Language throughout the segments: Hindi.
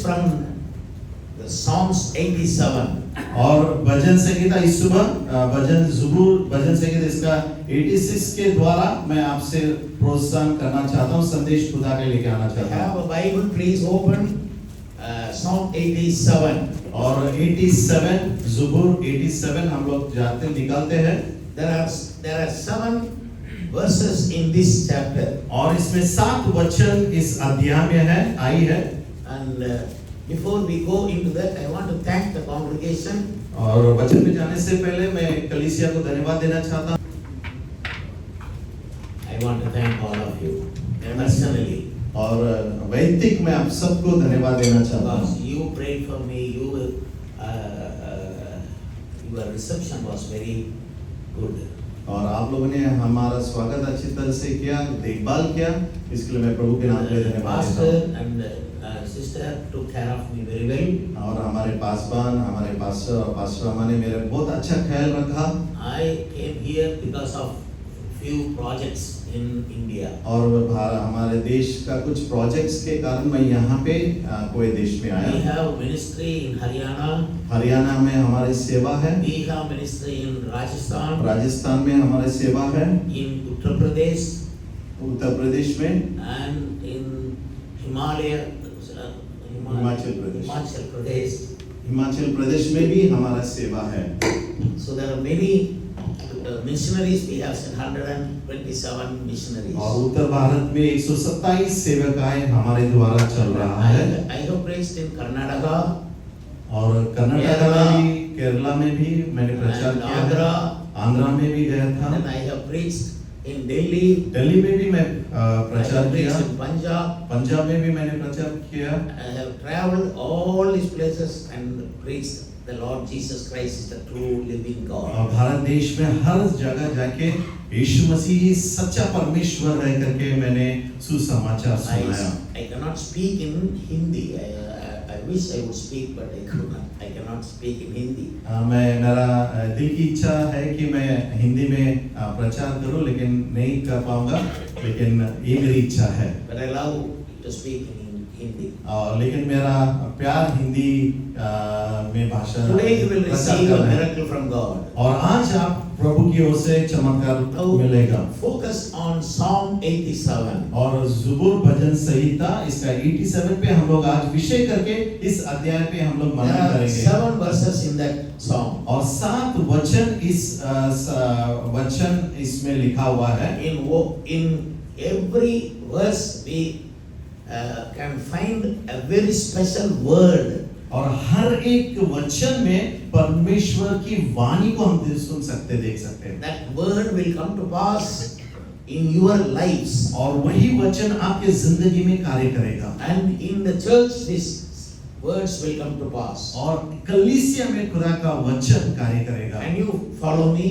from the Psalms 87. और भजन संगीता इस सुबह भजन ज़बूर भजन संगीता इसका 86 के द्वारा मैं आपसे प्रोत्साहन करना चाहता हूँ, संदेश खुदा के लेके आना If you चाहता have हूँ। a Bible, please open Psalm 87. और 87 ज़बूर 87 हम लोग जाते निकालते हैं। There are 7 verses in this chapter. और इसमें 7 वचन इस अध्याय में है आई है। And before we go into that, I want to thank the congregation. और वचन में जाने से पहले मैं कलीसिया को धन्यवाद देना चाहता हूँ। I want to thank all of you personally. और वैयक्तिक मैं आप सबको धन्यवाद देना चाहता हूँ। Because you prayed for me, your reception was very good. और आप लोगों ने हमारा स्वागत अच्छी तरह से किया, देखभाल किया, इसके लिए मैं प्रभु के नाम पे धन्यवाद देता हूँ। Pastor and sister took care of me very well. और हमारे पासवान, हमारे पास्टर और पास्टर हमारे मेरे बहुत अच्छा ख्याल रखा। I came here because of few projects in India. और हमारे देश का कुछ प्रोजेक्ट्स के कारण मैं यहाँ पे कोई देश में We आया। have ministry in Haryana. Haryana में हमारी सेवा है। We have ministry in Rajasthan. Rajasthan में हमारी सेवा है। In Uttar Pradesh Uttar Pradesh में and in Himalaya. Himachal Pradesh. Himachal Pradesh. Himachal Pradesh में भी हमारा सेवा है। So there are many missionaries. We have 127 missionaries. और उत्तर भारत में 127 सेवकाएं हमारे द्वारा चल रहा है। I have preached in Karnataka. और कर्नाटक में भी, केरला में भी मैंने प्रचार And किया है। आंध्रा में भी गया था। Then I have preached in Delhi. Delhi में भी मैं I प्रचार have किया। preached in Punjab. पंजाब में भी मैंने प्रचार किया। I have traveled all these places and preached the Lord Jesus Christ is the true living God. और भारत देश में हर जगह जाके यीशु मसीह सच्चा परमेश्वर रह करके मैंने सुसमाचार सुनाया। I cannot speak in Hindi. I wish I would speak, but I could not. I cannot speak in Hindi. मैं मेरा दिल की इच्छा है कि मैं हिंदी में प्रचार करूं, लेकिन नहीं कर पाऊंगा, लेकिन ये मेरी इच्छा है। But I love to speak in Hindi. लेकिन मेरा प्यार हिंदी में भाषा Today you will प्रचार receive a करना है। miracle from God. और आज आप प्रभु की ओर से चमत्कार मिलेगा। Focus on Psalm 87. और ज़बूर भजन संहिता इसका 87 पे हम लोग आज विषय करके इस अध्याय पे हम लोग There मनन are करेंगे। 7 verses in that psalm. और 7 वचन वचन इसमें लिखा हुआ है। In every verse we can find a very special word. और हर एक वचन में परमेश्वर की वाणी को हम सुन सकते, देख सकते हैं। That word will come to pass in your lives. और वही वचन आपके जिंदगी में कार्य करेगा। And in the church these words will come to pass. और कलीसिया में खुदा का वचन कार्य करेगा। And you follow me,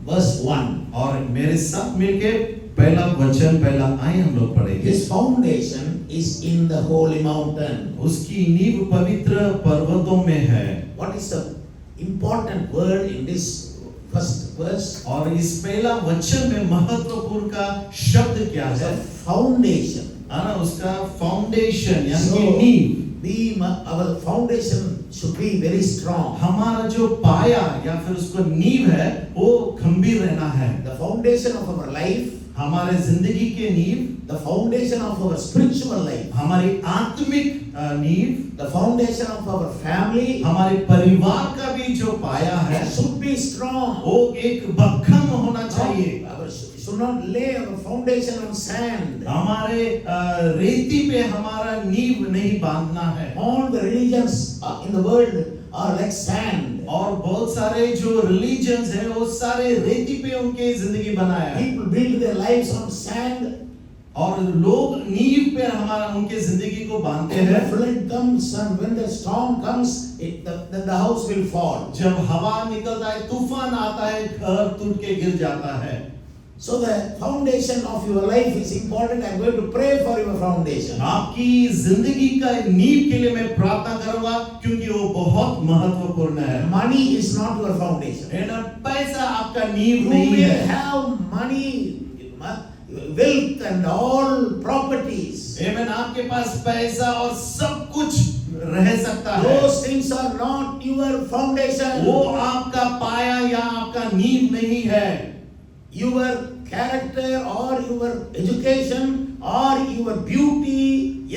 verse 1. और मेरे साथ मिलके पहला वचन पहला आए हम लोग पढ़ेंगे। His foundation is in the holy mountain. उसकी नींव पवित्र पर्वतों में है। What is the important word in this first verse? और इस पहला वचन में महत्वपूर्ण का शब्द क्या It's है? a foundation. उसका फाउंडेशन यानी So, कि नींव। our foundation should be very strong. हमारा जो पाया या फिर उसको नींव है वो गंभीर रहना है। The foundation of our life, हमारे जिंदगी के नींव, the foundation of our spiritual life, हमारी आत्मिक नींव, the foundation of our family, हमारे परिवार का भी जो पाया है it should be strong. वो एक भक्कम होना चाहिए। Our should not lay our foundation on sand. हमारे रेती पे हमारा नींव नहीं बांधना है। All the religions in the world are like sand. और बहुत सारे जो रिलीजन्स हैं वो सारे रेती पे उनके जिंदगी बनाया है। People build their lives on sand. और लोग नींव पे हमारा उनके जिंदगी को बांधते When the हैं। flood comes and when the storm comes, then the house will fall. जब हवा निकलता है, तूफान आता है, घर टूट के गिर जाता है। So the foundation of your life is important. I'm going to pray for your foundation. आपकी जिंदगी का नींव के लिए मैं प्रार्थना करूंगा क्योंकि वो बहुत महत्वपूर्ण है। Money is not your foundation. पैसा आपका नींव You नहीं will है। have money, wealth and all properties. आपके पास पैसा और सब कुछ रह सकता है। Those things are not your foundation. वो आपका पाया या आपका नींव नहीं है। Your character or your education or your beauty,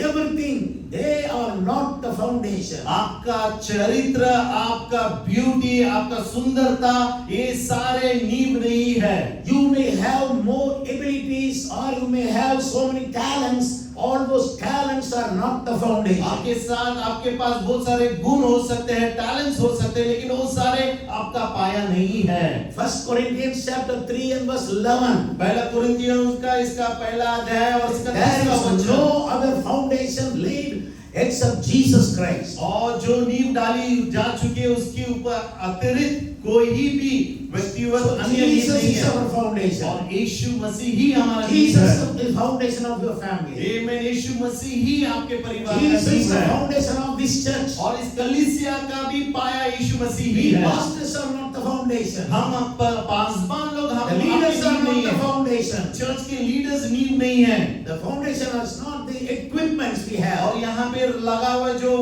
everything, they are not the foundation. आपका चरित्र, आपका ब्यूटी, आपका सुंदरता, ये सारे नींव नहीं है। You may have more abilities or you may have so many talents. All those talents are not the foundation. आपके साथ आपके पास बहुत सारे गुण हो सकते हैं, टैलेंट्स हो सकते हैं, लेकिन वो सारे आपका पाया नहीं है। 1 Corinthians chapter 3 and verse 11. पहला कुरिन्थियों का इसका पहला अध्याय और इसका There तीसरा is वचन। no other foundation laid except Jesus Christ. और जो नींव डाली जा चुकी है उसके ऊपर अतिरिक्त कोई भी व्यक्तिगत So अन्य नींव Jesus नहीं is है। our foundation. और यीशु मसीह ही हमारा नींव Jesus है। is the foundation of your family. आमेन। यीशु मसीह ही आपके परिवार का Jesus is नींव the है। foundation of this church. और इस कलीसिया का भी पाया यीशु मसीह ही We है। pastors are not the foundation. हम पासबान लोग हम The leaders are नींव not नहीं the है। foundation. चर्च के लीडर्स नींव नहीं है। The foundation is not the equipments we have. और यहाँ पे लगा हुआ जो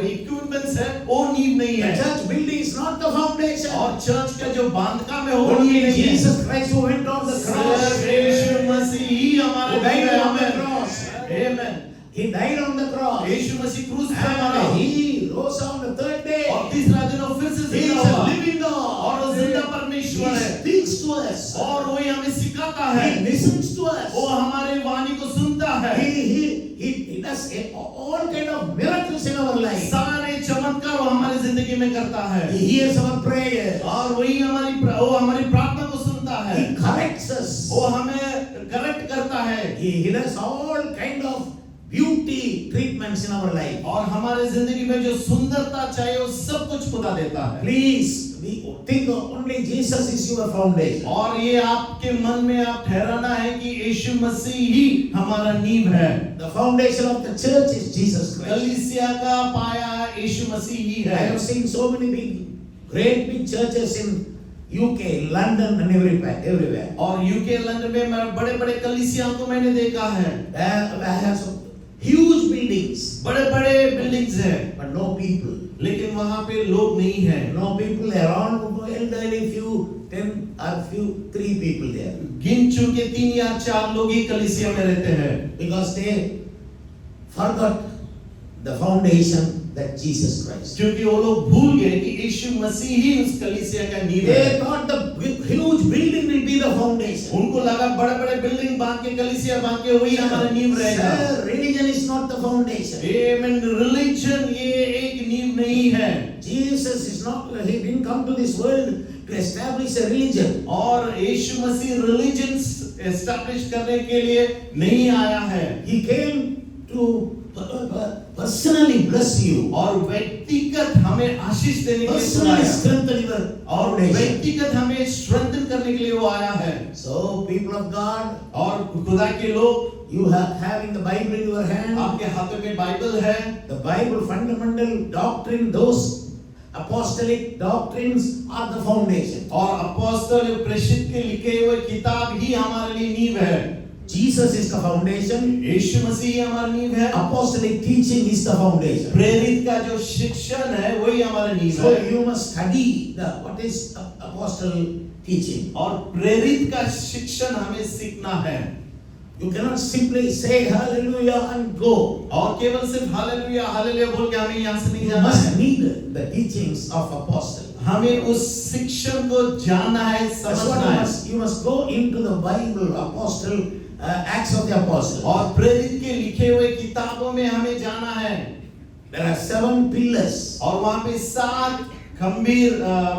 इक्विपमेंट्स है वो नींव नहीं The है। church building is not the foundation. और चर्च का जो बांधकाम है वो Only नींव नहीं है। Jesus Christ who went on the cross. सिर्फ यीशु मसीह ही हमारा Who died नींव है। on the amen. cross. Amen. He died on the cross. यीशु मसीह क्रूस पे मरा And he rose on the third day. और तीसरा दिन वो फिर से He जिंदा is a हुआ living God. और वो जिंदा परमेश्वर He है speaks to us. और वो हमें सिखाता है। He listens to us. वो हमारे वाणी को सुनता है। He does all kind of miracles in our life. सारे चमत्कार वो हमारी जिंदगी में करता है। He hears our prayer. और वही हमारी प्रार्थना को सुनता है। He corrects us. वो हमें करेक्ट करता है। He does all kind of beauty treatments in our life. और हमारे जिंदगी में जो सुंदरता चाहिए वो सब कुछ खुदा देता है। Please, we think only Jesus is your foundation. और ये आपके मन में आप ठहराना है कि यीशु मसीह ही हमारा नींव है। The foundation of the church is Jesus Christ. कलीसिया का पाया यीशु मसीह ही I है। have seen so many great big churches in UK, London and everywhere. और यूके लंदन में मैं बड़े-बड़े कलीसिया को मैंने देखा है। I have some huge buildings, बड़े-बड़े बिल्डिंग्स हैं, but no people. लेकिन वहाँ पे लोग नहीं हैं। No people around, elderly few, 10 or few, 3 people there. गिन चुके 3 या 4 लोग ही कलीसिया में रहते हैं। Because they forgot the foundation that Jesus Christ. क्योंकि वो लोग भूल गए कि यीशु मसीह ही उस कलीसिया का नींव है। They thought the huge building will be the foundation. उनको लगा बड़े-बड़े बिल्डिंग बांध के कलीसिया बांध के वही हमारा नींव रहेगा। Sir, religion is not the foundation. Amen. Religion ये एक नींव नहीं है। Jesus is not, he didn't come to this world to establish a religion. और यीशु मसीह रिलीजन एस्टैब्लिश करने के लिए नहीं आया है। He came to personally bless you. और व्यक्तिगत हमें आशीष देने के लिए Personally आया। strengthen your और foundation. व्यक्तिगत हमें स्ट्रेंथन करने के लिए वो आया है। So, people of God, और खुदा के लोग, you have having the Bible in your hand. आपके हाथों में बाइबल है। The Bible fundamental doctrine, those apostolic doctrines are the foundation. और अपोस्तल प्रेषित के लिखे हुए किताब ही हमारे लिए नींव है। Jesus is the foundation. यीशु मसीह हमारा नींव है। Apostolic teaching is the foundation. प्रेरित का जो शिक्षण है वही हमारा नींव So है। you must study what is apostle teaching. और प्रेरित का शिक्षण हमें सीखना है। You cannot simply say hallelujah and go. और केवल सिर्फ हालेलुया हालेलुया बोल के हमें यहाँ से नहीं You जाना must है। need the teachings of apostle. हमें उस शिक्षण को जानना है, That's समझना what है। you must go into the Bible, apostle, Acts of the Apostle. और प्रेरित के लिखे हुए किताबों में हमें जाना है। There are 7 pillars. और वहाँ पे 7 गंभीर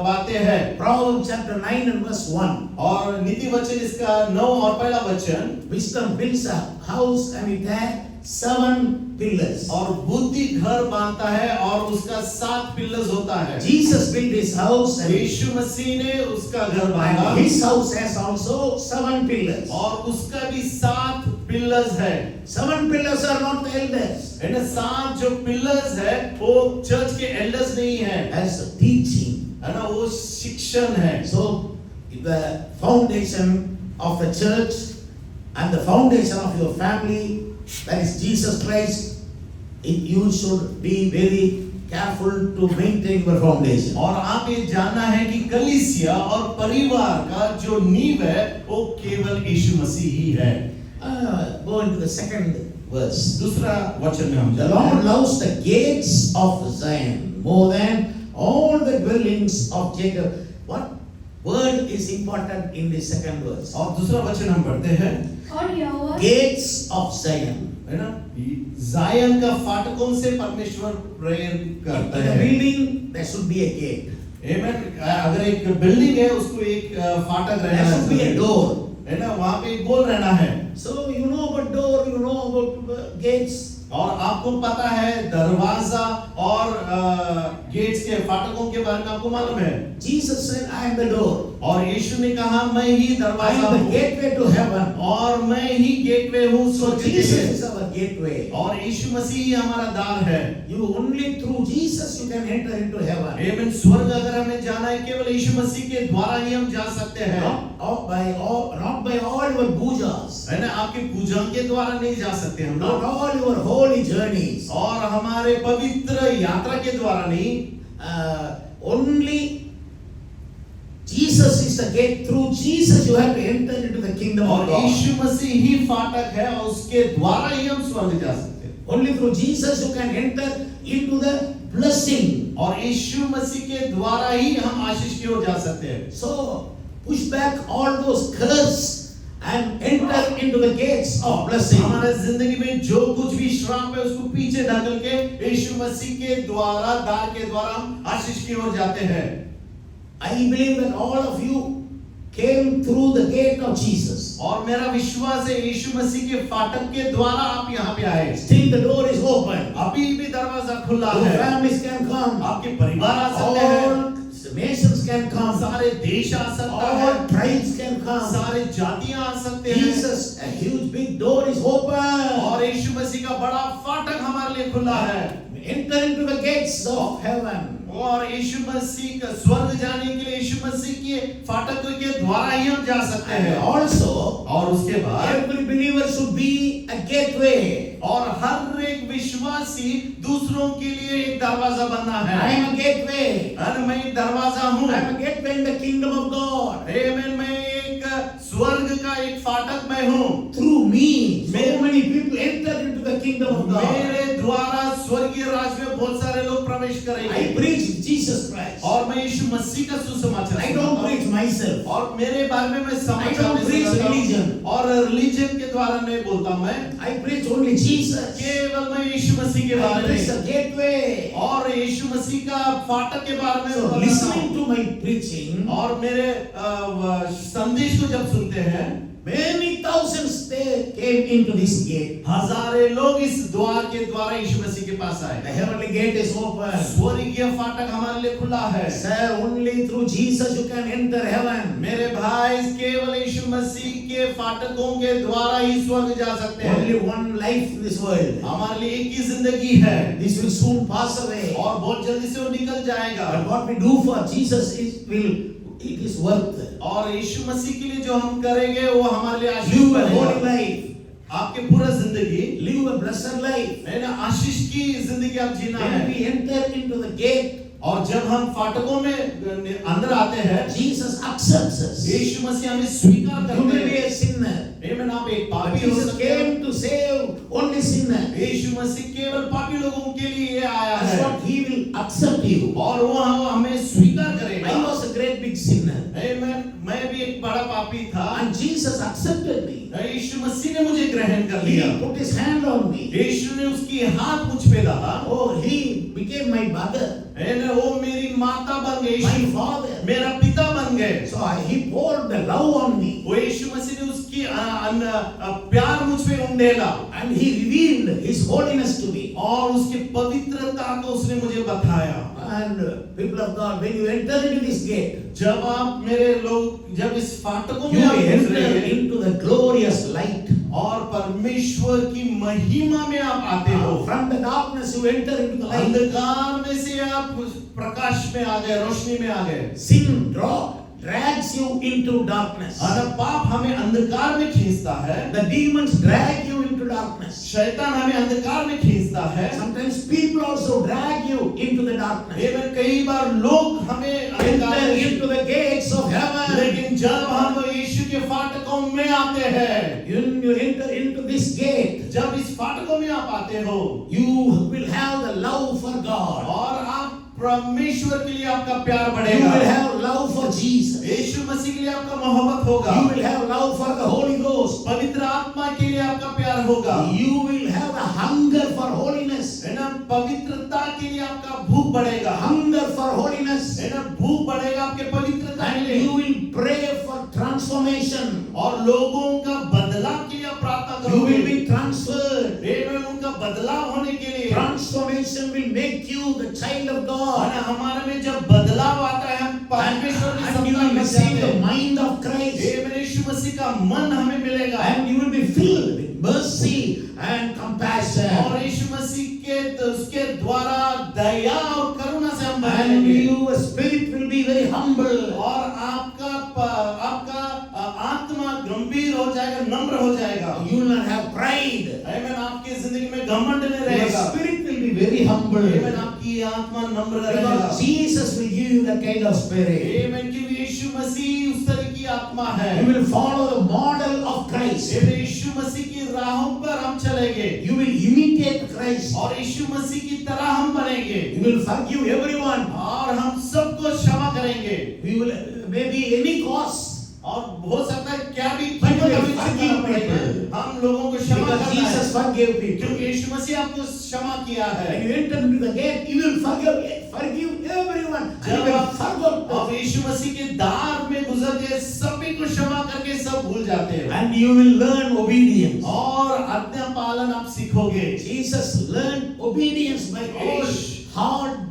बातें हैं। Proverbs chapter 9 and verse 1. और नीति वचन इसका 9 और पहला वचन। Wisdom builds a house and it had 7 pillars. और बुद्धि घर बांधता है और उसका 7 पिलर्स होता है। Jesus built his house and यीशु मसीह ने उसका घर बांधा। his house has also 7 pillars. और उसका भी 7 पिलर्स है। 7 pillars are not the elders. इन 7 जो पिलर्स है वो चर्च के एल्डर्स नहीं है। That's the teaching. है ना, वो शिक्षण है। So the foundation of the church and the foundation of your family, that is Jesus Christ, You should be very careful to maintain your foundation. और आप ये जानना है कि कलीसिया और परिवार का जो नींव है वो केवल यीशु मसीह ही है। Go into the second verse. दूसरा वचन में हम The जाते Lord हैं। loves the gates of Zion more than all the dwellings of Jacob. What word is important in the second verse? और दूसरा वचन हम पढ़ते हैं, और यहोवा Gates of Zion. है ना, जायन का फाटकों से परमेश्वर प्रेयर करता In a है। building, there should be a gate. आमेन। अगर एक बिल्डिंग है उसको एक फाटक There रहना should be a चाहिए, door. है ना, वहाँ पे एक गोल रहना है। So you know about door, you know about gates. और आपको पता है दरवाजा और गेट्स के फाटकों के बारे में आपको मालूम है। Jesus said, I am the door. और यीशु ने कहा मैं ही I दरवाजा am the हूँ gateway to heaven. और मैं ही गेटवे हूँ So स्वर्ग के Jesus लिए। is our gateway. और यीशु मसीह ही हमारा द्वार है। You only through Jesus you can enter into heaven. आमीन। स्वर्ग अगर हमें जाना है केवल यीशु मसीह के द्वारा ही हम जा सकते हैं, Not by all your pujas. है ना। आपके पूजा के द्वारा नहीं जा सकते हम Not लोग, all your holy journeys. और हमारे पवित्र यात्रा के द्वारा नहीं। Only Jesus is the gate. Through Jesus you have to enter into the kingdom और of God. यीशु मसीह ही फाटक है और उसके द्वारा ही हम स्वर्ग जा सकते हैं। Only through Jesus you can enter into the blessing. और यीशु मसीह के द्वारा ही हम आशीष की ओर जा सकते हैं। So push back all those curses and enter into the gates of blessing. हमारे जिंदगी में जो कुछ भी श्राप है उसको पीछे ढकल के यीशु मसीह के द्वारा दार के द्वारा हम आशीष की ओर जाते हैं। I believe that all of you came through the gate of Jesus. और मेरा विश्वास है यीशु मसीह के फाटक के द्वारा आप यहाँ पे आए। Still the door is open. अभी भी दरवाजा खुला Your है। families can come. आपके परिवार आ सकते हैं, All nations can come. सारे देश आ सकता है, All tribes can come. सारे जातियां आ सकते हैं। Jesus, a huge big door is open. और यीशु मसीह का बड़ा फाटक हमारे लिए खुला है। Enter into the gates of heaven. और यीशु मसीह का स्वर्ग जाने के लिए यीशु मसीह के फाटक के द्वारा ही हम जा सकते And हैं। also, और उसके बाद every believer should be a gateway. और हर एक विश्वासी दूसरों के लिए एक दरवाजा बनना है। I am a gateway. और मैं एक दरवाजा हूँ। I am a gateway in the kingdom of God. आमीन। मैं एक स्वर्ग का एक फाटक मैं हूँ। Through me, so many people enter into the kingdom of God. मेरे द्वारा स्वर्गीय राज्य में बहुत सारे लोग प्रवेश करेंगे। I preach Jesus Christ. और मैं यीशु मसीह का सुसमाचार I don't preach myself. और मेरे बारे में मैं I समाचार don't नहीं preach सुनाता हूं। religion. और रिलीजन के द्वारा नहीं बोलता मैं, I preach only Jesus. केवल मैं यीशु मसीह के I बारे preach में the gateway. और यीशु मसीह का फाटक के बारे में So बताता listening हूं। to my preaching, और मेरे संदेश को जब सुनते हैं, many thousands they came into this gate. Hazare लोग इस द्वार के द्वारा यीशु मसीह के पास The आए। heavenly gate is open. स्वर्गीय फाटक हमारे लिए खुला है। Sir, only through Jesus you can enter heaven. मेरे भाई केवल यीशु मसीह के फाटकों के द्वारा ही स्वर्ग जा सकते हैं। Only one life in this world. हमारे लिए एक ही जिंदगी है This will soon pass away. और बहुत जल्दी से वो निकल जाएगा। But what we do for Jesus it is worth. और यीशु मसीह के लिए जो हम करेंगे वो हमारे लिए आशीष Live a holy बनेगा। life. आपके पूरा जिंदगी Live a blessed life. है ना, आशीष की जिंदगी आप जीना When है। we enter into the gate, और जब हम फाटकों में अंदर आते हैं, Jesus accepts us. यीशु मसीह हमें स्वीकार You करते may be हैं। a sinner. आमीन। आप एक But पापी हो Jesus सकते हैं। came to save only sinners. यीशु मसीह केवल पापी लोगों के लिए आया That's है what He will accept you. और वो हमें स्वीकार करेगा। I was a great big sinner. आमीन। मैं भी एक बड़ा पापी था, And Jesus accepted me. यीशु मसीह ने मुझे ग्रहण कर He लिया। put His hand on me. यीशु ने उसकी हाथ मुझ पे डाला। Oh, He became my mother, वो मेरी माता बन गई, my father. मेरा पिता बन गए। So He poured the love on me. वो यीशु मसीह ने उसकी प्यार मुझ पे उंडेला And He revealed His holiness to me. और उसकी पवित्रता को उसने मुझे बताया। And people of God, when you enter into this gate, जब आप मेरे लोग जब इस फाटकों you में आप enter गुजरेंगे into the glorious light. और परमेश्वर की महिमा में आप आते हो। From the darkness you enter into the light. अंधकार में से आप प्रकाश में आ गए, रोशनी में आ गए। Sin drags you into darkness. और पाप हमें अंधकार में खींचता है। The demons drag you into into darkness. शैतान हमें अंधकार में खींचता है। Sometimes people also drag you into the darkness. एवं कई बार लोग हमें अंधकार Enter में, into the gates of heaven. लेकिन जब हम यीशु के फाटकों में आते हैं, When you enter into this gate, जब इस फाटकों में आप आते हो, you will have the love for God. और आप परमेश्वर के लिए आपका प्यार You बढ़ेगा। will have love for Jesus. यीशु मसीह के लिए आपका मोहब्बत होगा। You will have love for the Holy Ghost. पवित्र आत्मा के लिए आपका प्यार होगा। You will have a hunger for holiness. है ना, पवित्रता के लिए आपका भूख बढ़ेगा। Hunger for holiness. है ना, भूख बढ़ेगा आपके पवित्रता के And लिए। you will pray for transformation. और लोगों का बदलाव के लिए आप प्रार्थना You will करोगे। be transferred. एवं उनका बदलाव होने के लिए, Transformation will make you the child of है God. ना, हमारे में जब बदलाव आता है, हम परमेश्वर की And you सत्ता will में receive जाते the हैं। mind of Christ. एवं यीशु मसीह का मन हमें मिलेगा। And you will be filled with mercy and compassion. और यीशु मसीह के उसके द्वारा दया और करुणा से हम And बनेंगे। your spirit will be very humble. और आपका आत्मा गंभीर हो जाएगा, नम्र हो जाएगा। You will not have pride. आमीन, आपकी जिंदगी में घमंड नहीं Your रहेगा। spirit will be very humble. आमीन, आपकी आत्मा नम्र रहेगा। Because Jesus will give you that kind of spirit. आमीन, क्योंकि यीशु मसीह उस तरह की आत्मा है। You will follow the model of Christ. आमीन, यीशु मसीह की राहों पर हम चलेंगे You will imitate Christ. और यीशु मसीह की तरह हम बनेंगे। You will forgive everyone. और हम सबको क्षमा करेंगे। We will maybe any cause. और हो सकता है क्या भी But we कीमत will हमें चुकाना forgive पड़ेगा। people. हम लोगों को क्षमा Because करना है, Jesus forgave people. क्योंकि यीशु मसीह आपको क्षमा किया है। When you enter into the gate, you will forgive everyone. And you जब will आप forget. यीशु मसीह के द्वार में गुजरते, सभी को क्षमा करके सब भूल जाते हैं। And you will learn obedience. और आज्ञा पालन आप सीखोगे। Jesus learned obedience by all hard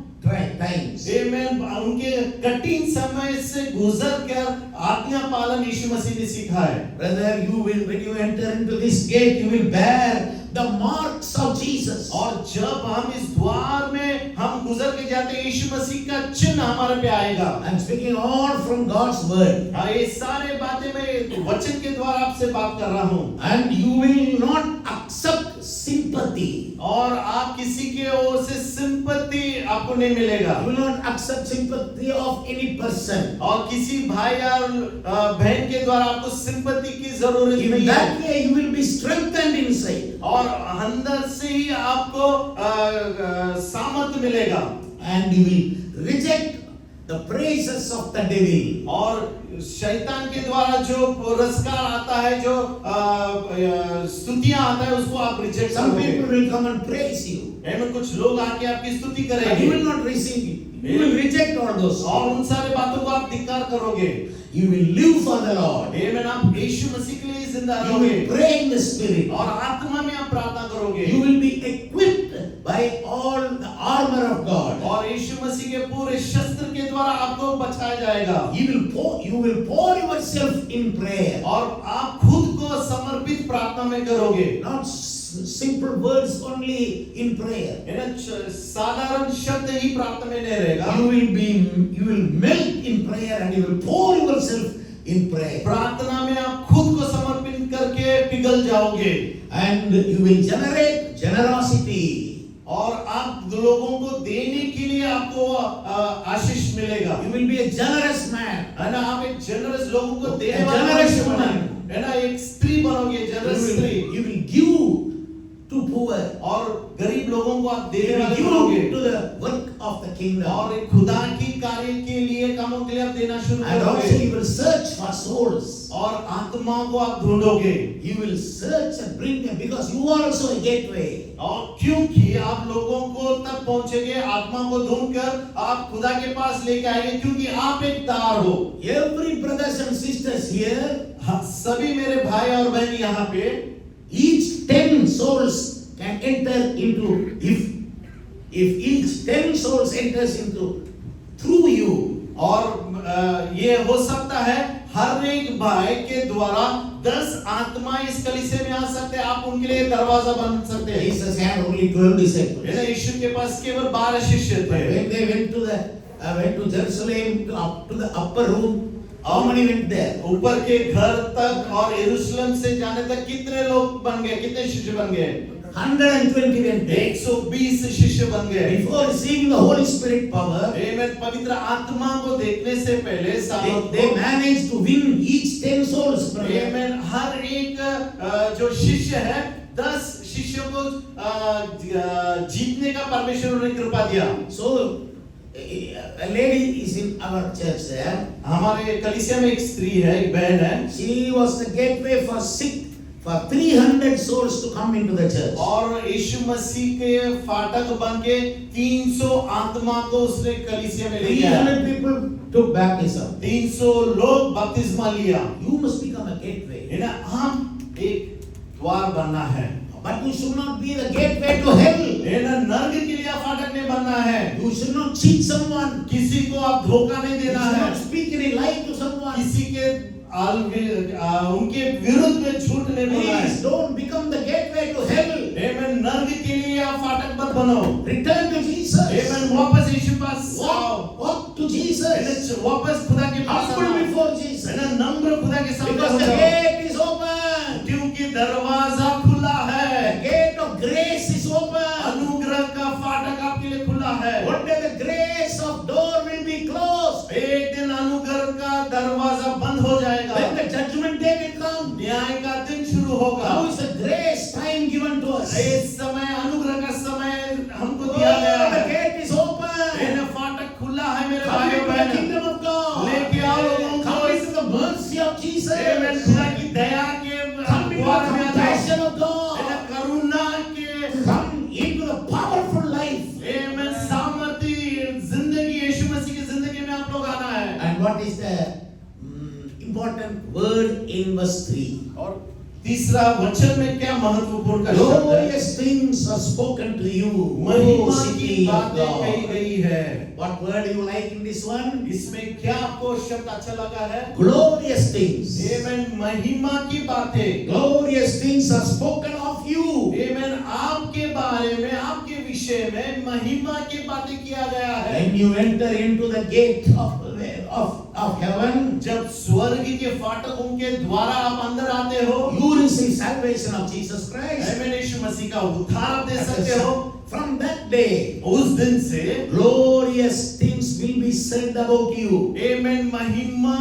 times. आमीन, उनके कठिन समय से गुजरकर आज्ञा पालन यीशु मसीह ने सीखा है। Brother, you will, when you enter into this gate, you will bear the marks of Jesus. और जब हम इस द्वार में हम गुजर के जाते हैं, यीशु मसीह का चिन्ह हमारे पे आएगा। I'm speaking all from God's word. हाँ, ये सारे बातें मैं वचन के द्वारा आपसे बात कर रहा हूँ। And you will not accept sympathy. और आप किसी के ओर से सिंपैथी आपको नहीं मिलेगा। You will not accept sympathy of any person. और किसी भाई या बहन के द्वारा आपको सिंपैथी की जरूरत In नहीं that है। way, you will be strengthened inside. और अंदर से ही आपको सामर्थ मिलेगा। And you will reject the praises of the devil. और शैतान के द्वारा जो पुरस्कार आता है, जो स्तुतियां आता है, उसको आप रिजेक्ट Some करोगे। people will come and praise you. एवं कुछ लोग आके आपकी स्तुति But you करेंगे will not receive it. You will reject all those. और उन सारे बातों को आप धिक्कार करोगे। You will live for the Lord. एवं आप यीशु मसीह के लिए जिंदा You रहोगे will pray in the Spirit. और आत्मा में आप प्रार्थना करोगे। You will be equipped by all the armor of God. और यीशु मसीह के पूरे शस्त्र के द्वारा आपको बचाया जाएगा। You will pour yourself in prayer. और आप खुद को समर्पित प्रार्थना में करोगे। Not simple words only in prayer. है ना, साधारण शब्द ही प्रार्थना में नहीं रहेगा। You will melt in prayer and you will pour yourself in prayer. प्रार्थना में आप खुद को समर्पित करके पिघल जाओगे। And you will generate generosity. और आप लोगों को देने के लिए आपको आशीष मिलेगा। You will be a generous man. है ना, आप एक जनरस लोगों को देने A वाला generous मनुष्य woman. बने। है ना, एक स्त्री बनोगे, जनरस स्त्री। You will give to poor. और गरीब लोगों को आप You देने will वाले बनोगे। give to the work of the kingdom. और एक खुदा की कार्य के लिए कामों के लिए आप देना शुरू And also करोगे। you will search for souls. और आत्माओं को आप ढूंढोगे। You will search and bring them because you are also a gateway. और क्योंकि आप लोगों को तक पहुंचेंगे, आत्मा को ढूंढकर आप खुदा के पास लेके आएंगे, क्योंकि आप एक तार हो। Every brothers and sisters here, सभी मेरे भाई और बहन यहाँ पे, each 10 souls can enter into, if each 10 souls enters into through you. और ये हो सकता है हर एक भाई के द्वारा 10 आत्मा इस कलीसिया में आ सकते हैं। आप उनके लिए दरवाजा बन सकते हैं। Jesus had only 12 disciples. है ना, यीशु के पास केवल 12 शिष्य थे। When they went to Jerusalem, up to the upper room, How many went there? ऊपर के घर तक और यरूशलेम से जाने तक कितने लोग बन गए, कितने शिष्य बन गए? 120 went there. 120 शिष्य बन गए। Before receiving the Holy Spirit power, आमेन। पवित्र आत्मा को देखने से पहले they managed to win each 10 souls. आमेन। हर एक जो शिष्य है 10 शिष्यों को जीतने का परमेश्वर ने कृपा दिया। So a lady is in our church there. हमारे कलीसिया में एक स्त्री है, एक बहन है। She was the gateway for 300 souls to come into the church. और यीशु मसीह के फाटक बन के 300 आत्मा को उसने कलीसिया में ले गया। 300 people took baptism. 300 लोग बपतिस्मा लिया। You must become a gateway. है ना, हम एक द्वार बनना है। But you should not be the gateway to hell. है ना, नरक के लिए फाटक नहीं बनना है। You should not cheat someone. किसी को आप धोखा नहीं You देना should है। not speak any lie to someone. किसी के उनके विरुद्ध में झूठ नहीं बोलना है। Please don't become the gateway to hell. आमेन। नरक के लिए आप फाटक मत बनो। Return to Jesus. आमेन। वापस यीशु पास आओ। Walk to Jesus. वापस खुदा के पास Humble आओ। before Jesus. है ना, नम्र खुदा के सामने Because हो the जाओ। gate is open. क्योंकि दरवाजा खुला है। The gate of grace is open. अनुग्रह का फाटक आपके लिए खुला है। One day the grace of door will be closed. एक दिन अनुग्रह का दरवाजा बंद हो जाएगा। When the judgment day will come, न्याय का दिन शुरू होगा। now is the grace time given to us. इस समय अनुग्रह का समय हमको Oh, दिया गया the है। gate is open. फाटक खुला है मेरे Come भाइयों into the बहनों। kingdom of God. लेके आओ लोगों को। Come into the mercy of Jesus. आमेन। खुदा की दया के Come into द्वार the में आ जाओ। compassion of है God. ना, करुणा के Come into the powerful life. आमेन। सामर्थी जिंदगी यीशु मसीह की जिंदगी में आप लोग आना है। And what is the important word in verse 3? और तीसरा वचन में क्या महत्वपूर्ण का शब्द है? Glorious things are spoken to you, O महिमा की city of बातें कही God. गई है। What word you like in this one? इसमें क्या आपको शब्द अच्छा लगा है? Glorious things. आमेन। महिमा की बातें। Glorious things are spoken of you. आमेन। आपके बारे में, आपके विषय में महिमा की बातें किया गया है। When you enter into the gate of heaven, जब स्वर्ग के फाटकों के द्वारा आप अंदर आते हो, you receive salvation of Jesus Christ. आमेन। यीशु मसीह का उद्धार दे सकते हो। From that day, उस दिन से glorious things will be said about you. आमेन। महिमा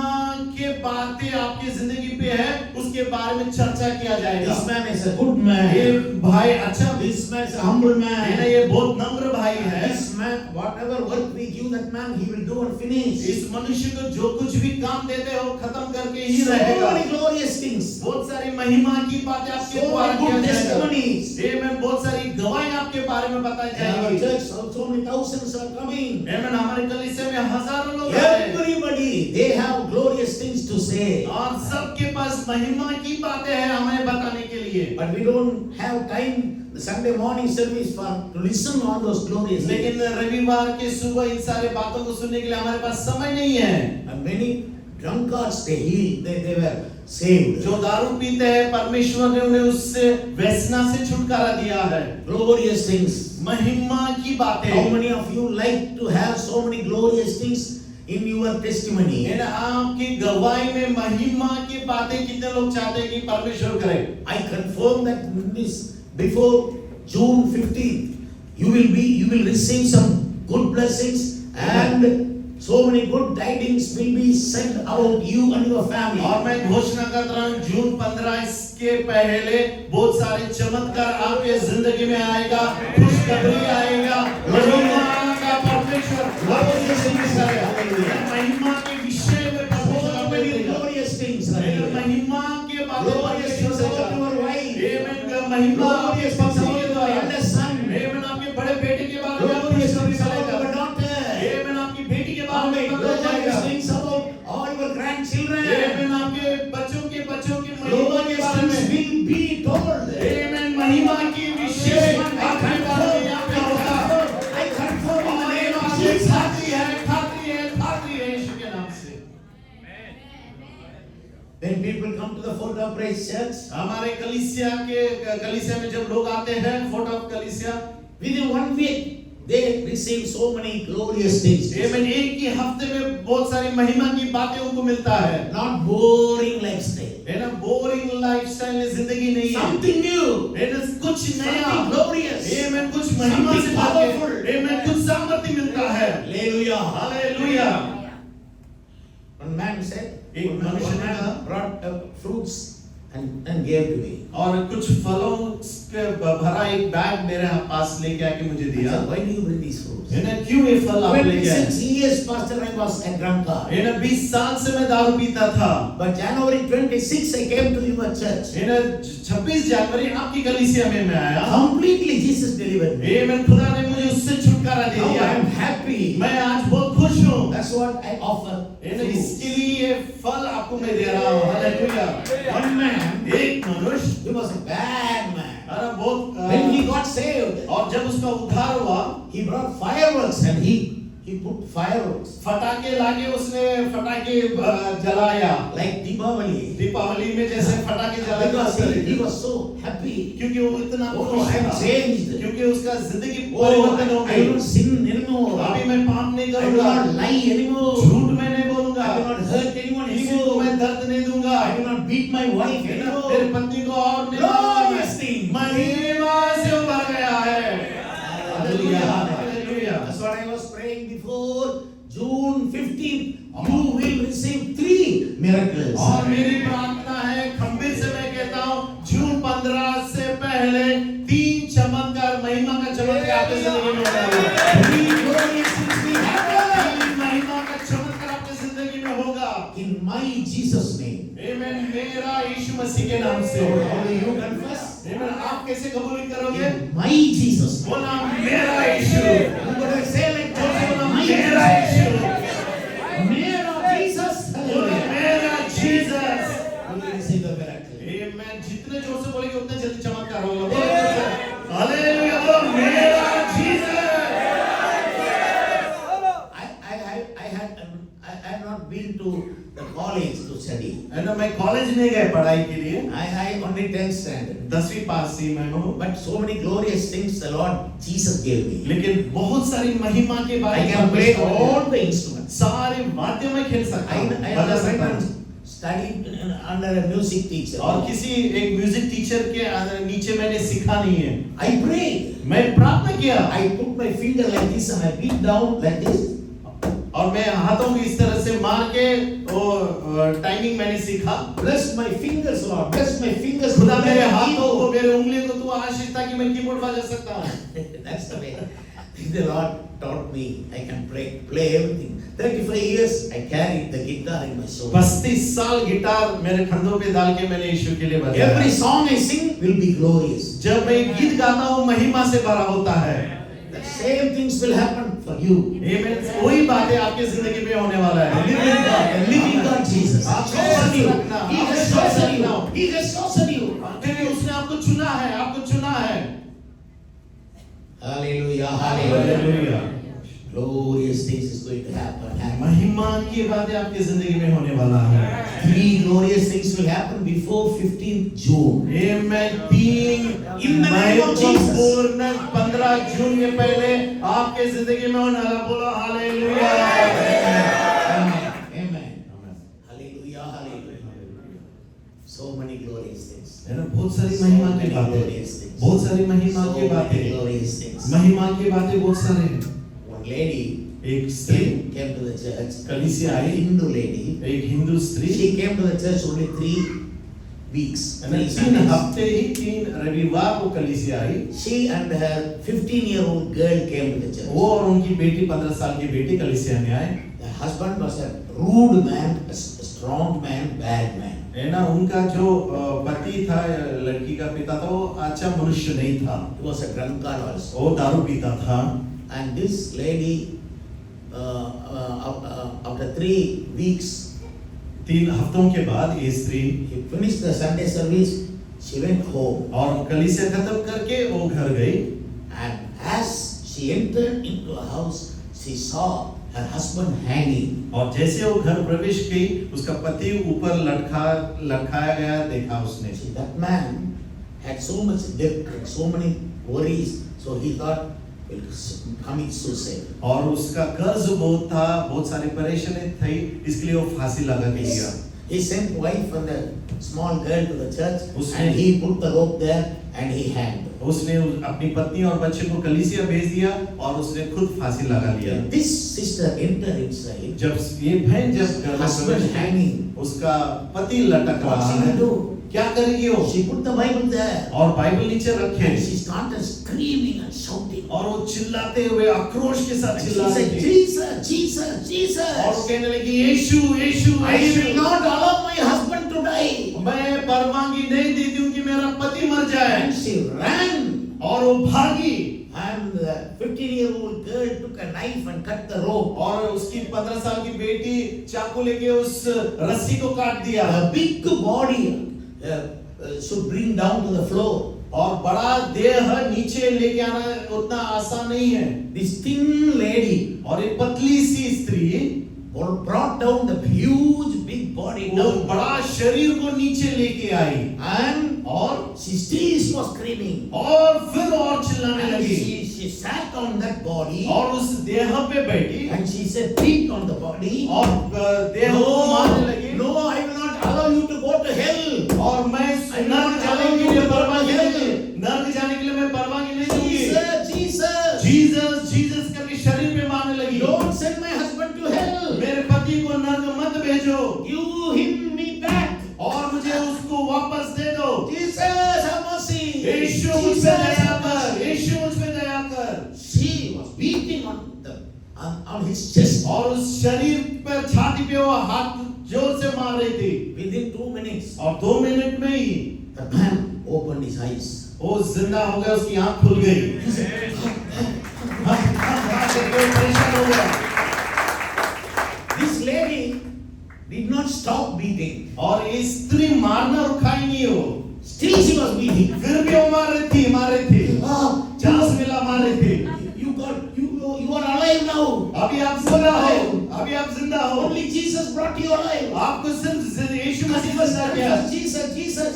के बातें आपकी जिंदगी पे है, उसके बारे में चर्चा किया जाएगा। This man is a good man. ये भाई अच्छा, This man is a humble man. ये बहुत नम्र भाई है। This man, whatever work we give that man, he will do and finish. इस मनुष्य को जो कुछ भी काम देते हो खत्म करके ही So रहेगा। many glorious things. बहुत सारी महिमा की बातें आपके So द्वारा many किया good जाएगा। testimonies. आमेन। बहुत सारी गवाही आपके बारे में बताई In our जाएगी। church, so many thousands are coming. आमेन। हमारे कलीसिया में हजारों लोग आए हैं। Everybody, they have glorious things to say. और सबके पास महिमा की बातें हैं हमें बताने के लिए। But we don't have time, the Sunday morning service, for to listen to all those glorious things. लेकिन रविवार के सुबह इन सारे बातों को सुनने के लिए हमारे पास समय नहीं है। And many drunkards, they healed, they were saved. जो दारू पीते हैं, परमेश्वर ने उन्हें उससे व्यसना से छुटकारा दिया है। Glorious things. महिमा की बातें। How many of you like to have so many glorious things in your testimony? है ना, आपकी गवाही में महिमा की बातें कितने लोग चाहते हैं कि परमेश्वर करे? I confirm that this before June 15th, you will receive some good blessings and so many good tidings will be sent about you and your family. और मैं घोषणा करता हूँ जून 15 इसके पहले बहुत सारे चमत्कार आपके जिंदगी में आएगा, खुशखबरी आएगा, महिमा का परमेश्वर महिमा के विषय में So many glorious things. महिमा के बारे में Glorious things about your wife. आमेन। महिमा Glorious things about your eldest son. आमेन। आपके बड़े बेटे के बारे में Glorious things about चलेगा। your daughter. आमेन। आपकी बेटी के बारे में पता Glorious चलेगा। things about all your grandchildren. आमेन। आपके बच्चों के महिमा के Glorious बारे things में will be told. आमेन। महिमा की विषय आपके बारे में यहाँ पे होगा। I confirm in the name of ये Jesus. खाती है यीशु के नाम से। When people come to the Fort of Praise Church, हमारे कलीसिया में जब लोग आते हैं, फोर्ट ऑफ कलीसिया, within 1 week, they receive so many glorious things. आमीन। एक ही हफ्ते में बहुत सारी महिमा की बातें उनको मिलता है। Not boring lifestyle. है ना, बोरिंग लाइफस्टाइल में जिंदगी नहीं है। Something new. है ना, कुछ नया, Something glorious. आमीन, कुछ महिमा से Something भर के, powerful. आमीन, कुछ सामर्थ्य मिलता है। Hallelujah. Hallelujah. One man said, एक one मनुष्य ने man कहा, brought fruits and gave to me. और कुछ फलों के भरा एक बैग मेरे पास लेके आके मुझे I दिया। said, why do you bring these fruits? है ना, क्यों ये फल आप लेके आए? 26 years, Pastor, I was a drunkard. है ना, 20 साल से मैं दारू पीता था। But January 26, I came to your church. है ना, 26 जनवरी आपकी कलीसिया में मैं आया। Completely Jesus delivered me. आमीन, खुदा ने मुझे उससे छुटकारा दे Now दिया। I am happy. मैं आज बहुत खुश हूँ। That's what I offer. है ना, इसके लिए ये फल आपको मैं दे रहा हूँ। हालेलुया। One man, एक मनुष्य, he was a bad man. अरे बहुत, When he got saved, और जब उसका उद्धार हुआ, he brought fireworks and he put fireworks फटाके लाके उसने फटाके जलाया। like Deepavali. दीपावली में जैसे फटाके जलाते Because हैं। he was so happy. क्योंकि वो इतना Oh, खुश I am था। changed. क्योंकि उसका जिंदगी Oh, परिवर्तन हो I गई। will not sin anymore. अभी मैं पाप नहीं I will करूंगा, not lie anymore. झूठ मैं नहीं बोलूंगा, I will not hurt anyone किसी को anymore. मैं दर्द नहीं दूंगा, I will not beat my wife है ना, anymore. मेरे पत्नी को और नहीं Glorious thing. महिमा से उभर गया है। Hallelujah. Hallelujah. That's what I was praying before June 15th. You will receive 3 miracles. और मेरी प्रार्थना है, खंबीर से मैं कहता हूँ, जून 15 से पहले 3 चमत्कार, महिमा का चमत्कार आपके जिंदगी में होगा। 3 glorious things will happen. 3 महिमा का चमत्कार आपके जिंदगी में होगा। In my Jesus name. आमीन, मेरा यीशु मसीह के नाम से। How do you confess? आमीन, आप कैसे कबूल करोगे? In my Jesus name. बोला मेरा यीशु। You gotta say like बोला my मेरा यीशु। Mera Jesus. बोला Hallelujah. मेरा Jesus. You will receive the miracle. आमीन, जितने जोर से बोलेंगे उतने जल्दी चमत्कार होगा। बोलो हालेलुया, बोलो मेरा Jesus. I had not been to the college to study. है ना, मैं कॉलेज नहीं गया पढ़ाई के लिए। I only 10th standard. 10वीं पास ही मैं हूँ। But so many glorious things the Lord Jesus gave me. लेकिन बहुत सारी महिमा के बारे I में can play all the instruments. सारे वाद्य में खेल सकता हूँ, I बजा was सकता हूँ। studied under a music teacher. और किसी एक म्यूजिक टीचर के नीचे मैंने सीखा नहीं है। I prayed. मैं प्रार्थना किया, I put my finger like this and I beat down like this. और मैं हाथों को इस तरह से मार के वो टाइमिंग मैंने सीखा। Bless my fingers, Lord. Bless my fingers. खुदा मेरे हाथों को, मेरे उंगलियों को तू आशीष ताकि मैं कीबोर्ड बजा सकता हूँ। That's the way. The Lord taught me. I can play everything. 35 years I carried the guitar in my soul. 35 साल गिटार मेरे कंधों पे डाल के मैंने यीशु के लिए बजाया। Every song I sing will be glorious. जब मैं गीत गाता हूँ महिमा से भरा होता है। The same things will happen for you. आमीन, वही बातें आपकी जिंदगी में होने वाला है। The living God Jesus. आप Chosen you. रखना, He has chosen you. He has chosen you. क्योंकि उसने आपको चुना है, आपको चुना है। Hallelujah. Hallelujah. Hallelujah. Glorious things is going to happen. महिमा की बातें आपकी जिंदगी में होने वाला है। 3 glorious things will happen before 15th June. आमीन, 3 In the name of Jesus. महत्वपूर्ण 15 जून के पहले आपके जिंदगी में होने वाला, बोलो hallelujah. Amen. Amen. Hallelujah. Hallelujah. So many glorious things. है ना, बहुत सारी महिमा की बातें, बहुत सारी महिमा की बातें, glorious things. महिमा की बातें बहुत सारे हैं। One lady एक स्त्री came to the church. कलीसिया आई, Hindu lady. एक हिंदू स्त्री। She came to the church only 3 weeks. 3 हफ्ते ही, 3 रविवार को कलीसिया आई। She and her 15-year-old girl came to the church. वो और उनकी बेटी 15 साल की बेटी कलीसिया में आए। The husband was a rude man, a strong man, bad man. है ना, उनका जो पति था, लड़की का पिता था, वो अच्छा मनुष्य नहीं था। He was a drunkard also. वो दारू पीता था। And this lady, after 3 weeks, 3 हफ्तों के बाद ये स्त्री, he finished the Sunday service. She went home. और कलीसिया खत्म करके वो घर गई। And as she entered into a house, she saw her husband hanging. और जैसे वो घर प्रवेश की, उसका पति ऊपर लटकाया गया देखा उसने। See, that man had so much debt and so many worries, so he thought will commit suicide. और उसका कर्ज बहुत था, बहुत सारी परेशानी थी, इसलिए वो फांसी लगा के दिया। He sent wife and a small girl to the church, उसने- and he put the rope there and he hanged. उसने अपनी पत्नी और बच्चे को कलीसिया भेज दिया और उसने खुद फांसी लगा लिया। This sister entered inside. जब ये बहन जब घर में Husband प्रवेश की, hanging. उसका पति लटक What रहा she will है, do? क्या करेगी वो? She put the Bible there, और बाइबल नीचे रखे and she started screaming and shouting. और वो चिल्लाते हुए आक्रोश के साथ And she चिल्ला रही said, थी Jesus, Jesus, और वो Jesus. कहने लगी यीशु यीशु I will Yeshu, not allow my husband to die. मैं परवानगी नहीं देती हूँ कि मेरा पति मर जाए। And she ran. और वो भागी And the 15-year-old girl took a knife and cut the rope. और उसकी 15 साल की बेटी चाकू लेके उस रस्सी को काट दिया। A big body should bring down to the floor. और बड़ा देह नीचे लेके आना उतना आसान नहीं है। This thin lady और एक पतली सी स्त्री brought down the huge big body वो down. बड़ा शरीर को नीचे लेके आई And और she still was screaming. फिर और चिल्लाने And लगी she sat on that body और उस देह पे बैठी and she said, beat on the body. और देह को मारने लगी। No, I will not allow you to go to hell. और मैं नर्क जाने के लिए परवानगी नहीं, नर्क जाने के लिए मैं परवानगी नहीं दूंगी। Jesus, Jesus. जीसस जीसस करके शरीर पे मारने लगी। Don't send my husband to hell. मेरे पति को नर्क मत भेजो Give him me back. और मुझे उसको वापस दे दो। Jesus, have mercy. यीशु मुझ पे दया कर, यीशु मुझ पे दया कर। She was beating on his chest. और उस शरीर पर छाती पे वो हाथ जोर से मार रही थी। Within 2 minutes, और 2 मिनट में ही the man opened his eyes. वो जिंदा हो गया, उसकी आंख खुल गई। परेशान हो गया। This lady did not stop beating. और ये स्त्री मारना रुका ही नहीं हो, Still she was beating. फिर भी वो मार रही थी। चांस मिला मार रही थी। You are alive now. अभी आप जिंदा हो, अभी आप जिंदा हो। Only Jesus brought you alive. आपको सिर्फ यीशु मसीह बचा गया। Jesus.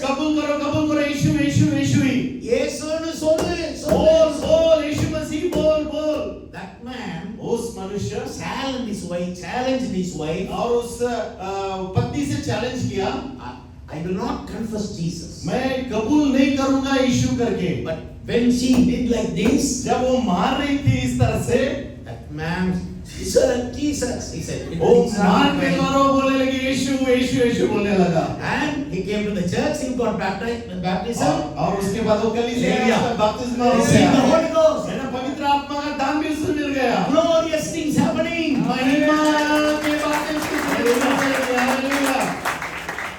कबूल करो यीशु यीशु यीशु ही। Yesu சொல்லு. बोल यीशु मसीह बोल। That man उस मनुष्य challenged his wife. और उस पत्नी से चैलेंज किया, I will not confess Jesus. मैं कबूल नहीं करूंगा यीशु करके। But when she did like this, जब वो मार रही थी इस तरह से, that man, Jesus, he said. वो मार के मारो बोलने लगी यीशु बोलने लगा। And he came to the church, he got baptism. और उसके बाद वो कलीसिया में उसका बपतिस्मा हो Received the गया। Holy Ghost. है ना, पवित्र आत्मा का दान भी उसको मिल गया। Glorious things happening. महिमा की बातें उसको सुनने को मिल गई। Hallelujah.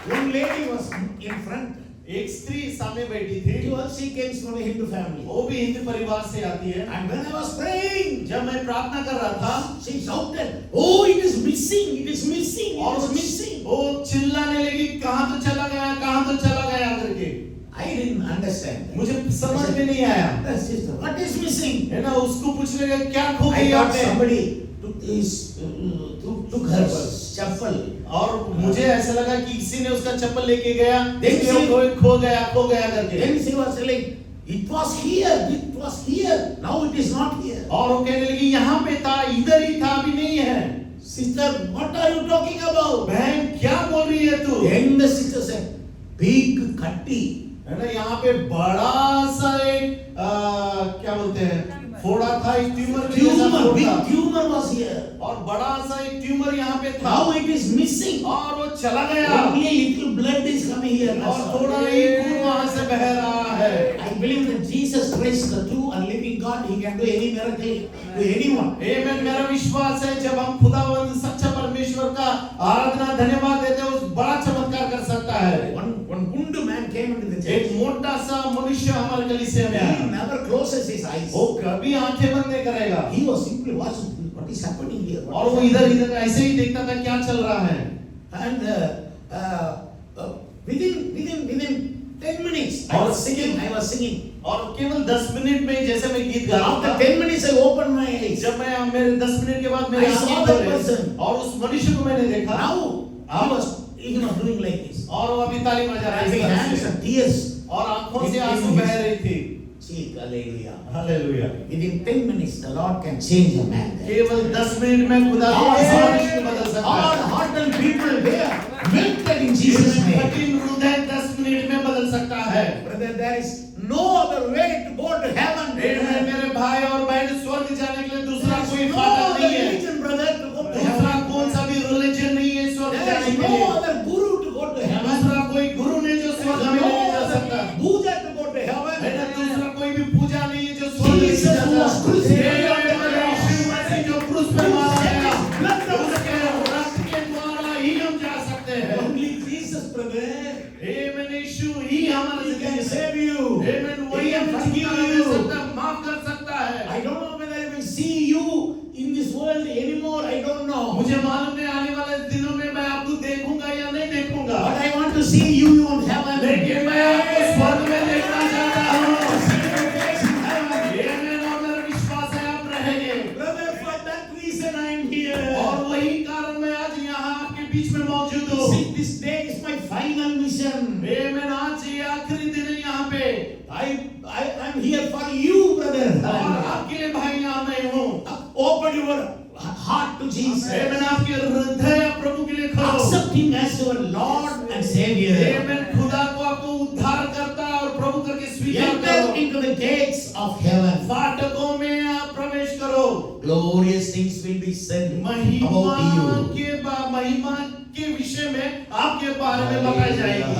One lady was in front. एक स्त्री सामने बैठी थी, She came from a Hindu family. वो भी हिंदू परिवार से आती है। And when I was praying, जब मैं प्रार्थना कर रहा था, she shouted, "Oh, it is missing! It is missing! और It is missing!" वो चिल्लाने लगी, कहाँ तो चला गया करके। I didn't understand. मुझे समझ में नहीं आया। Sister, what is missing? है ना, उसको पूछने लगा क्या खो I गई thought आपने? somebody took her chappal. और मुझे ऐसा लगा कि किसी ने उसका चप्पल लेके गया, Then इसलिए she- वो खो गया करके। Then she was telling, "It was here. Now it is not here." और वो कहने लगी यहाँ पे था, इधर ही था, अभी नहीं है। Sister, what are you talking about? बहन क्या बोल रही है तू? Then the sister said, "Big katti." है ना, यहाँ पे बड़ा सा एक क्या बोलते हैं, फोड़ा था, एक ट्यूमर के जैसा फोड़ा Big था। tumor was here. और बड़ा सा एक ट्यूमर यहाँ पे था। Now it is missing. और वो चला गया Only a little blood is coming here. और थोड़ा ही खून वहां से बह रहा है। I believe that Jesus Christ, the true and living God, He can do any miracle to anyone. आमेन। मेरा विश्वास है जब हम खुदावंद सच्चा परमेश्वर का आराधना धन्यवाद देते हैं, उस बड़ा चमत्कार कर सकता है। One Gundu man came into the एक church. मोटा सा मनुष्य हमारे कलीसिया में He आया। never closes his eyes. वो कभी आंखें बंद नहीं करेगा He was simply watching what is happening here. और वो इधर ऐसे ही देखता था क्या चल रहा है। And within 10 minutes, I was singing. और केवल 10 मिनट में जैसे मैं गीत गा रहा After था, 10 minutes, I opened my eyes. जब मैं मेरे 10 मिनट के बाद मेरे I saw आंखें that खुले person. और उस मनुष्य को मैंने देखा। Now he was doing like this. और वो अभी ताली बजा रहा His है hands and tears. और आंखों से आंसू बह रही थी। Speak, hallelujah. Hallelujah. Within 10 minutes, the Lord can change a man. केवल 10 मिनट में खुदा को मनुष्य को बदल सकता है। Hard-hearted people, they are melted in Jesus' name. कठिन हृदय 10 मिनट में बदल सकता है। Brother, there is no other way to go to heaven. मेरे भाई और बहन स्वर्ग जाने के लिए दूसरा There कोई is no फाटक other नहीं है। religion, brother, to go to दूसरा heaven. कौन सा भी रिलीजन नहीं है स्वर्ग There जाने is के no लिए। other guru to go to heaven. दूसरा कोई गुरु नहीं जो स्वर्ग There में is no ले जा other सकता। puja to go to heaven. है ना, दूसरा कोई भी पूजा नहीं है जो स्वर्ग ले Jesus जा was सकता। crucified ये on the cross. यीशु मसीह जो क्रूस पे मारा गया, Blood of the उसके रक्त के द्वारा ही हम जा सकते हैं। Only Jesus, brother. आमेन, यीशु ही हमारे He can जिंदगी में save you. आमेन, वही He can हमें forgive छुटकारा दे you. सकता है, माफ कर सकता है। I don't know whether I will see you in this world anymore. I don't know. मुझे मालूम नहीं आने वाले दिनों में मैं आपको देखूंगा या नहीं देखूंगा, But I want to see you in heaven. लेकिन मैं आपको स्वर्ग में देखना चाहता हूँ। See your face in heaven. आमेन, और मेरा विश्वास है आप रहेंगे। Brother, for that reason I am here. और वही कारण मैं आज यहाँ आपके बीच में मौजूद हूँ। See, this day is my final mission. आमेन, आज ये आखिरी दिन है यहाँ पे, I'm here for you, brother. और आपके लिए भाई यहाँ मैं हूँ। Open your heart to Jesus. आमेन, आपके हृदय प्रभु के लिए खोलो। Accept Him as your Lord and Savior. आमेन, खुदा को आपको उद्धार करता और प्रभु करके स्वीकार Enter करो। into the gates of heaven. फाटकों में आप प्रवेश करो। Glorious things will be said महिमा about you. महिमा के विषय में आपके बारे में बताई जाएगी।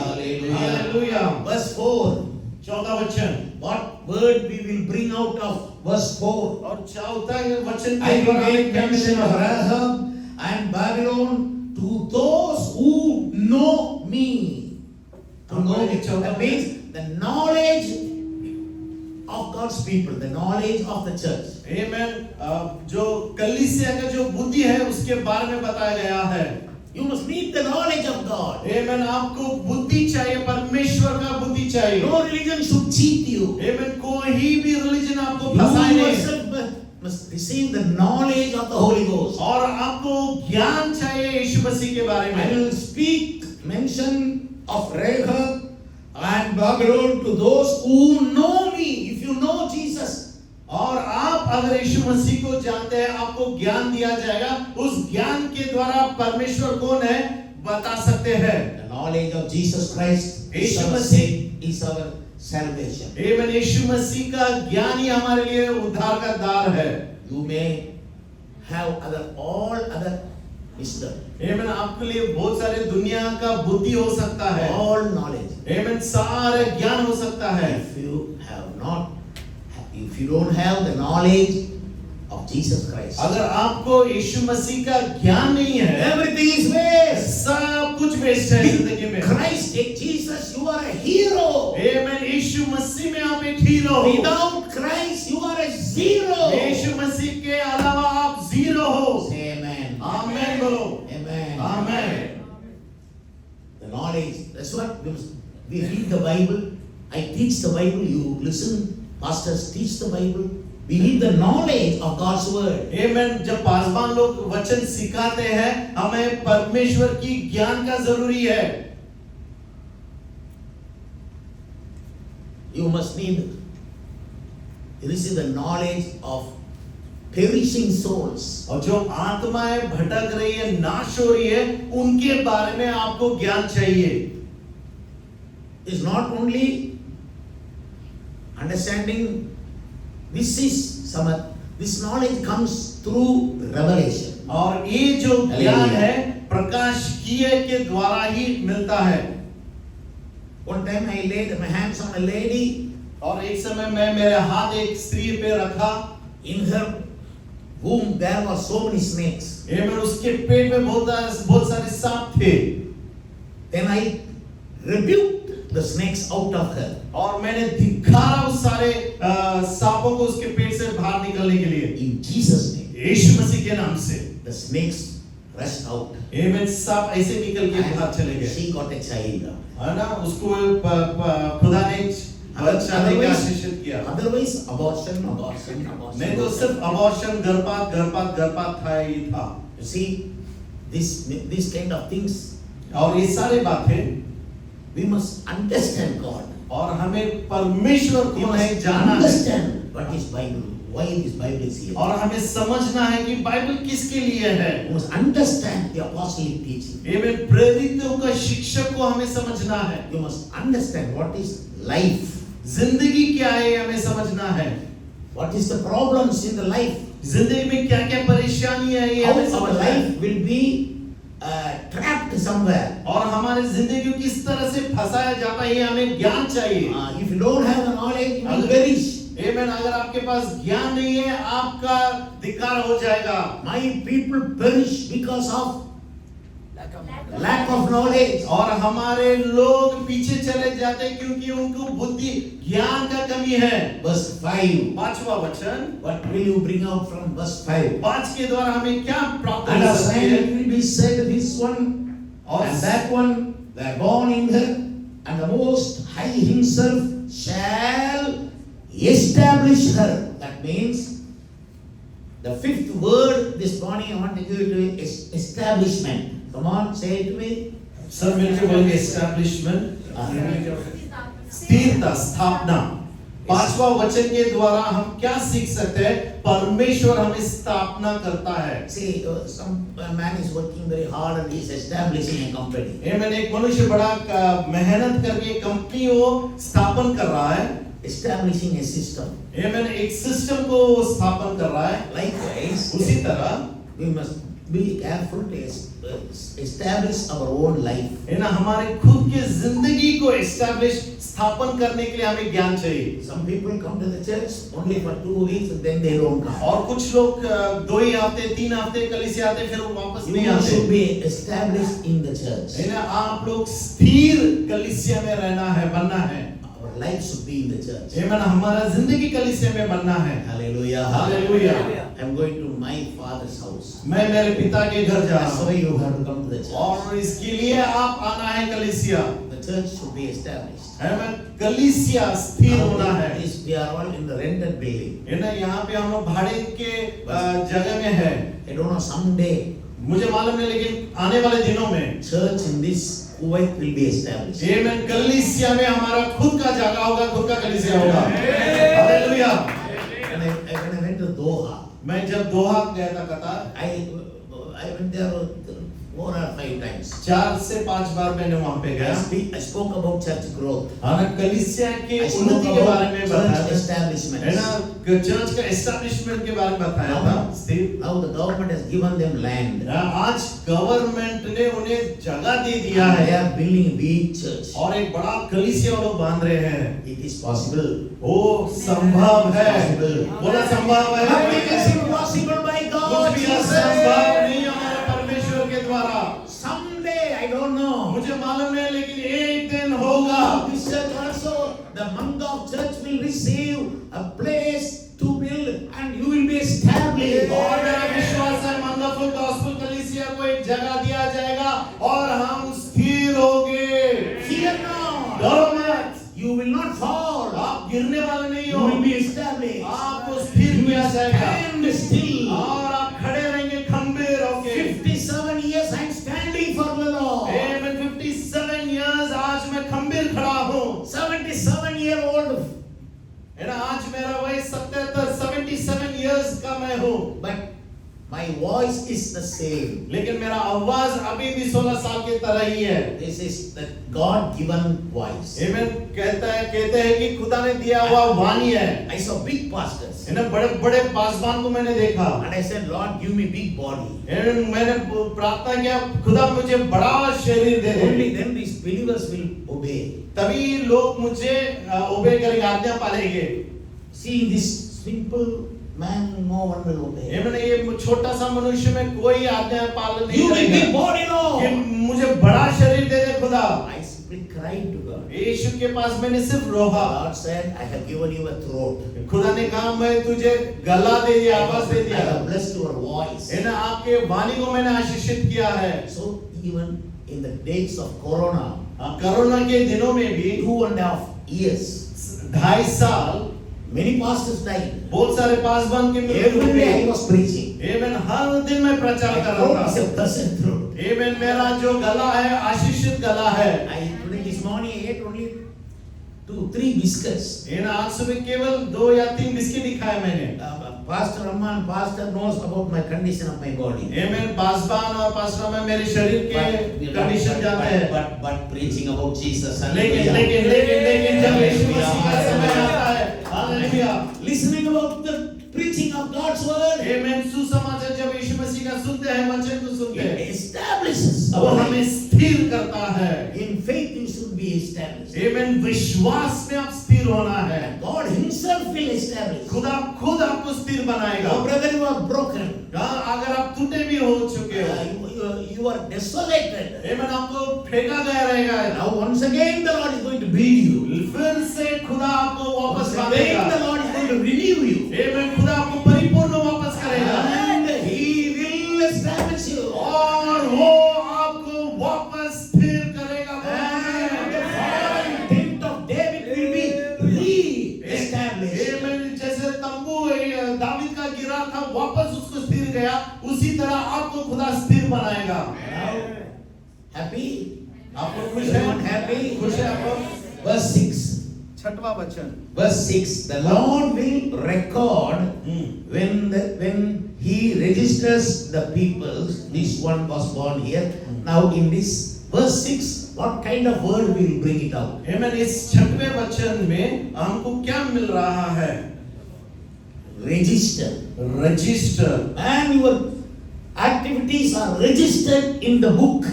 हालेलुया। Verse 4. चौथा वचन, What word we will bring out of verse 4? और चौथा वचन I के will द्वारा make mention of Rahab and Babylon to those who know me. To know me. That means the knowledge of God's people, the knowledge of the church. आमेन, जो कलीसिया का जो बुद्धि है उसके बारे में बताया गया है। You must need the knowledge of God. आमेन, आपको बुद्धि चाहिए, परमेश्वर का बुद्धि चाहिए। No religion should cheat you. आमेन, कोई भी रिलीजन आपको You फंसाए नहीं। yourself must receive the knowledge of the Holy Ghost. और आपको ज्ञान चाहिए यीशु मसीह के बारे I में। will speak mention of Rahab and Babylon to those who know me. If you know Jesus, और आप अगर यीशु मसीह को जानते हैं, आपको ज्ञान दिया जाएगा। उस ज्ञान के द्वारा परमेश्वर कौन है बता सकते हैं। the knowledge of Jesus Christ is Yeshu our Masih is our salvation. आमेन, यीशु मसीह का ज्ञान ही हमारे लिए उद्धार का द्वार है। You may have all other wisdom, आमेन, आपके लिए बहुत सारे दुनिया का बुद्धि हो सकता है, all knowledge. आमेन, सारे ज्ञान हो सकता है। If you don't have the knowledge of Jesus Christ, अगर आपको यीशु मसीह का ज्ञान नहीं है, everything is waste. सब कुछ वेस्ट है जिंदगी में। Christ, Jesus, you are a hero. आमेन, यीशु मसीह में आप एक हीरो हो। Without Christ, you are a zero. यीशु मसीह के अलावा आप जीरो हो। Say amen. आमेन बोलो। Amen. Amen. The knowledge. That's what we read the Bible. I teach the Bible. You listen. Pastors teach the Bible. We need the knowledge of God's word. आमेन, जब पासवान लोग वचन सिखाते हैं, हमें परमेश्वर की ज्ञान का जरूरी है। You must need. This is the knowledge of perishing souls. और जो आत्माएं भटक रही है, नाश हो रही है, उनके बारे में आपको ज्ञान चाहिए। It's not only understanding. This knowledge comes through revelation. और ये जो ज्ञान है प्रकाश किए के द्वारा ही मिलता है। One time I laid my hands on a lady. और एक समय मैं मेरे हाथ एक स्त्री पे रखा। In her womb there were so many snakes. आमेन, उसके पेट में बहुत सारे सांप थे। Then I rebuked the snakes out of her. और मैंने धिक्कारा उस सारे सांपों को उसके पेट से बाहर निकलने के लिए। In Jesus' name. यीशु मसीह के नाम से। The snakes rushed out. आमेन, सांप ऐसे निकल के बाहर चले गए। She got a child. है ना, उसको खुदा ने बच्चा देकर आशीषित किया। Otherwise abortion. नहीं तो सिर्फ अबॉर्शन, गर्भपात था ही था। You see this kind of things. और ये सारे बातें We must understand God. और हमें परमेश्वर You कौन है must जाना है understand what is Bible, why this Bible is here. और हमें समझना है कि बाइबल किसके लिए है। You must understand the apostolic teaching. एवं प्रेरितों का शिक्षक को हमें समझना है। You must understand what is life. जिंदगी क्या है हमें समझना है। What is the problems in the life? जिंदगी में क्या क्या परेशानियां है ये How हमें our समझना है। life will be trapped somewhere. और हमारी जिंदगी को किस तरह से फंसाया जाता है ये हमें ज्ञान चाहिए। If you don't have the knowledge, you will perish. आमेन। अगर आपके पास ज्ञान नहीं है आपका धिक्कार हो जाएगा। My people perish because of lack of knowledge. और हमारे लोग पीछे चले जाते हैं क्योंकि उनको बुद्धि ज्ञान का कमी है। Verse 5. पांचवा वचन, What will you bring out from verse 5? 5 के द्वारा हमें क्या प्राप्त And हो a सकती sign है? it will be said, this one and that one were born in her, and the Most High Himself shall establish her. That means the fifth word this morning I want to give you is establishment. Come on, say it to me. सब मिलकर बोलेंगे एस्टैब्लिशमेंट, स्थिरता, स्थापना। पांचवा वचन के द्वारा हम क्या सीख सकते हैं? परमेश्वर हमें स्थापना करता है। See, some man is working very hard and he is establishing a company. आमेन। एक मनुष्य बड़ा मेहनत करके कंपनी को स्थापन कर रहा है। Establishing a system. आमेन। एक सिस्टम को स्थापन कर रहा है। Likewise, उसी तरह we must be careful to establish our own life. है ना, हमारे खुद की जिंदगी को एस्टैब्लिश स्थापन करने के लिए हमें ज्ञान चाहिए। Some people come to the church only for 2 weeks and then they don't come. और कुछ लोग 2 ही हफ्ते 3 हफ्ते कलीसिया आते फिर वो वापस नहीं You आते। should be established in the church. है ना, आप लोग स्थिर कलीसिया में रहना है, बनना है। Our life should be in the church. है ना, हमारा जिंदगी कलीसिया में बनना है। Hallelujah. Hallelujah. I'm going to my father's house. मैं मेरे पिता के घर जा रहा That's हूँ why you have to come to the church. और इसके लिए आप आना है कलीसिया। The church should be established. है ना, कलीसिया स्थिर होना है। Nowadays, we are all in the rented building. है ना, यहाँ पे हम लोग भाड़े के जगह में है। I don't know, someday मुझे मालूम नहीं लेकिन आने वाले दिनों में church in this Kuwait will be established. आमेन। कलीसिया में हमारा खुद का जगह होगा, खुद का कलीसिया होगा। Hallelujah. When I went to Doha, मैं जब दोहा गया था कतार, I went there 4 or 5 times. 4 से 5 बार मैंने वहां पे गया। I spoke about church growth. हाँ, कलीसिया के I spoke उन्नति के बारे में about बताया church था। establishment. है ना, चर्च का एस्टैब्लिशमेंट के बारे में बताया था। स्थिर। Now the government has given them land. आज गवर्नमेंट ने उन्हें जगह दे दिया And they है are building a big church. और एक बड़ा कलीसिया वो लोग बांध रहे हैं। It is possible. वो संभव है। बोला संभव है। Nothing is impossible by God. कुछ भी असंभव नहीं हमारे परमेश्वर के द्वारा। Someday, I don't know. मुझे मालूम नहीं लेकिन एक दिन होगा। This church also, the monk of church will receive a place to build and you will be established. और मेरा विश्वास है वंडरफुल गॉस्पेल कलीसिया को एक जगह दिया जाएगा और हम स्थिर होंगे। Fear not. डरो मत। You will not fall. आप गिरने वाले नहीं You हो। will be established. आपको स्थिर किया जाएगा Stand still. और आप खड़े रहेंगे खंबेर होके। 57 years I am standing for the Lord. मैं 57 years आज मैं खंबेर खड़ा हूँ। 77-year-old. है ना, आज मेरा वयस 77 years का मैं हूँ। But my voice is the same. लेकिन मेरा आवाज अभी भी 16 साल के तरह ही है। This is the God-given voice. आमेन। कहते हैं कि खुदा ने दिया हुआ वाणी है। I saw big pastors. है ना, बड़े पासवान को मैंने देखा। And I said, Lord, give me big body. मैंने प्रार्थना किया, खुदा मुझे बड़ा शरीर दे दे। Only then these believers will obey. तभी लोग मुझे ओबे करेंगे, आज्ञा पालेंगे। See this simple man, no one will obey. ये छोटा सा मनुष्य में कोई आज्ञा पालन नहीं You will करेगा। big body, कि Lord. मुझे बड़ा शरीर दे दे खुदा। I simply cried to God. यीशु के पास मैंने सिर्फ रोहा। God said, I have given you a throat. खुदा ने कहा मैं तुझे गला दे दिया, आवाज दे I दिया। have blessed your voice. है ना, आपके वाणी को मैंने आशीषित किया है। So even in the days of Corona, corona के दिनों में भी 2.5 years, 2.5 साल many pastors died. बहुत सारे पासवान के मृत्यु Every day I हुई। was preaching. आमेन। हर दिन मैं प्रचार My कर throat रहा is था। a blessed throat. आमेन। मेरा जो गला है आशीषित गला है। Today this morning I ate only 2-3 biscuits. इन आज सुबह केवल 2 या 3 बिस्किट ही खाए मैंने। Pastor Amman, Pastor knows about my condition of my body. मैं बासबान और पास्टर में मेरे शरीर के कंडीशन जानते हैं। But preaching about Jesus. लेकिन जब यीशु मसीह का समय आता है, hallelujah, listening about the preaching of God's word, आमेन, सुसमाचार जब यीशु मसीह का सुनते हैं, वचन को सुनते it हैं, establishes वो our हमें life. स्थिर करता है। In faith you should be established. आमेन, विश्वास में आप स्थिर होना है। God himself will establish. खुदा खुद आपको स्थिर बनाएगा। Oh brother, you are broken. अगर आप टूटे भी हो चुके हो, You are desolated. आमेन, आपको फेंका गया रहेगा। Now once again the Lord is going to build you. फिर से खुदा आपको वापस Once लाएगा। again the Lord is going to renew you. आमेन, खुदा आपको परिपूर्ण वापस करेगा। And he will establish you. और वो आपको वापस स्थिर करेगा। And the following tent of David will be re-established. आमेन, जैसे तंबू दावीद का गिरा था, वापस उसको स्थिर गया, उसी तरह आपको खुदा स्थिर बनाएगा। Happy? आपको खुश Is है? everyone happy? खुश है आपको? Verse 6. छठवां वचन। Verse 6. The Lord will record when he registers the peoples. This one was born here. Now in this verse 6, what kind of word will bring it out? आमेन, इस छठवें वचन में हमको क्या मिल रहा है? Register. Register. And your activities are registered in the book.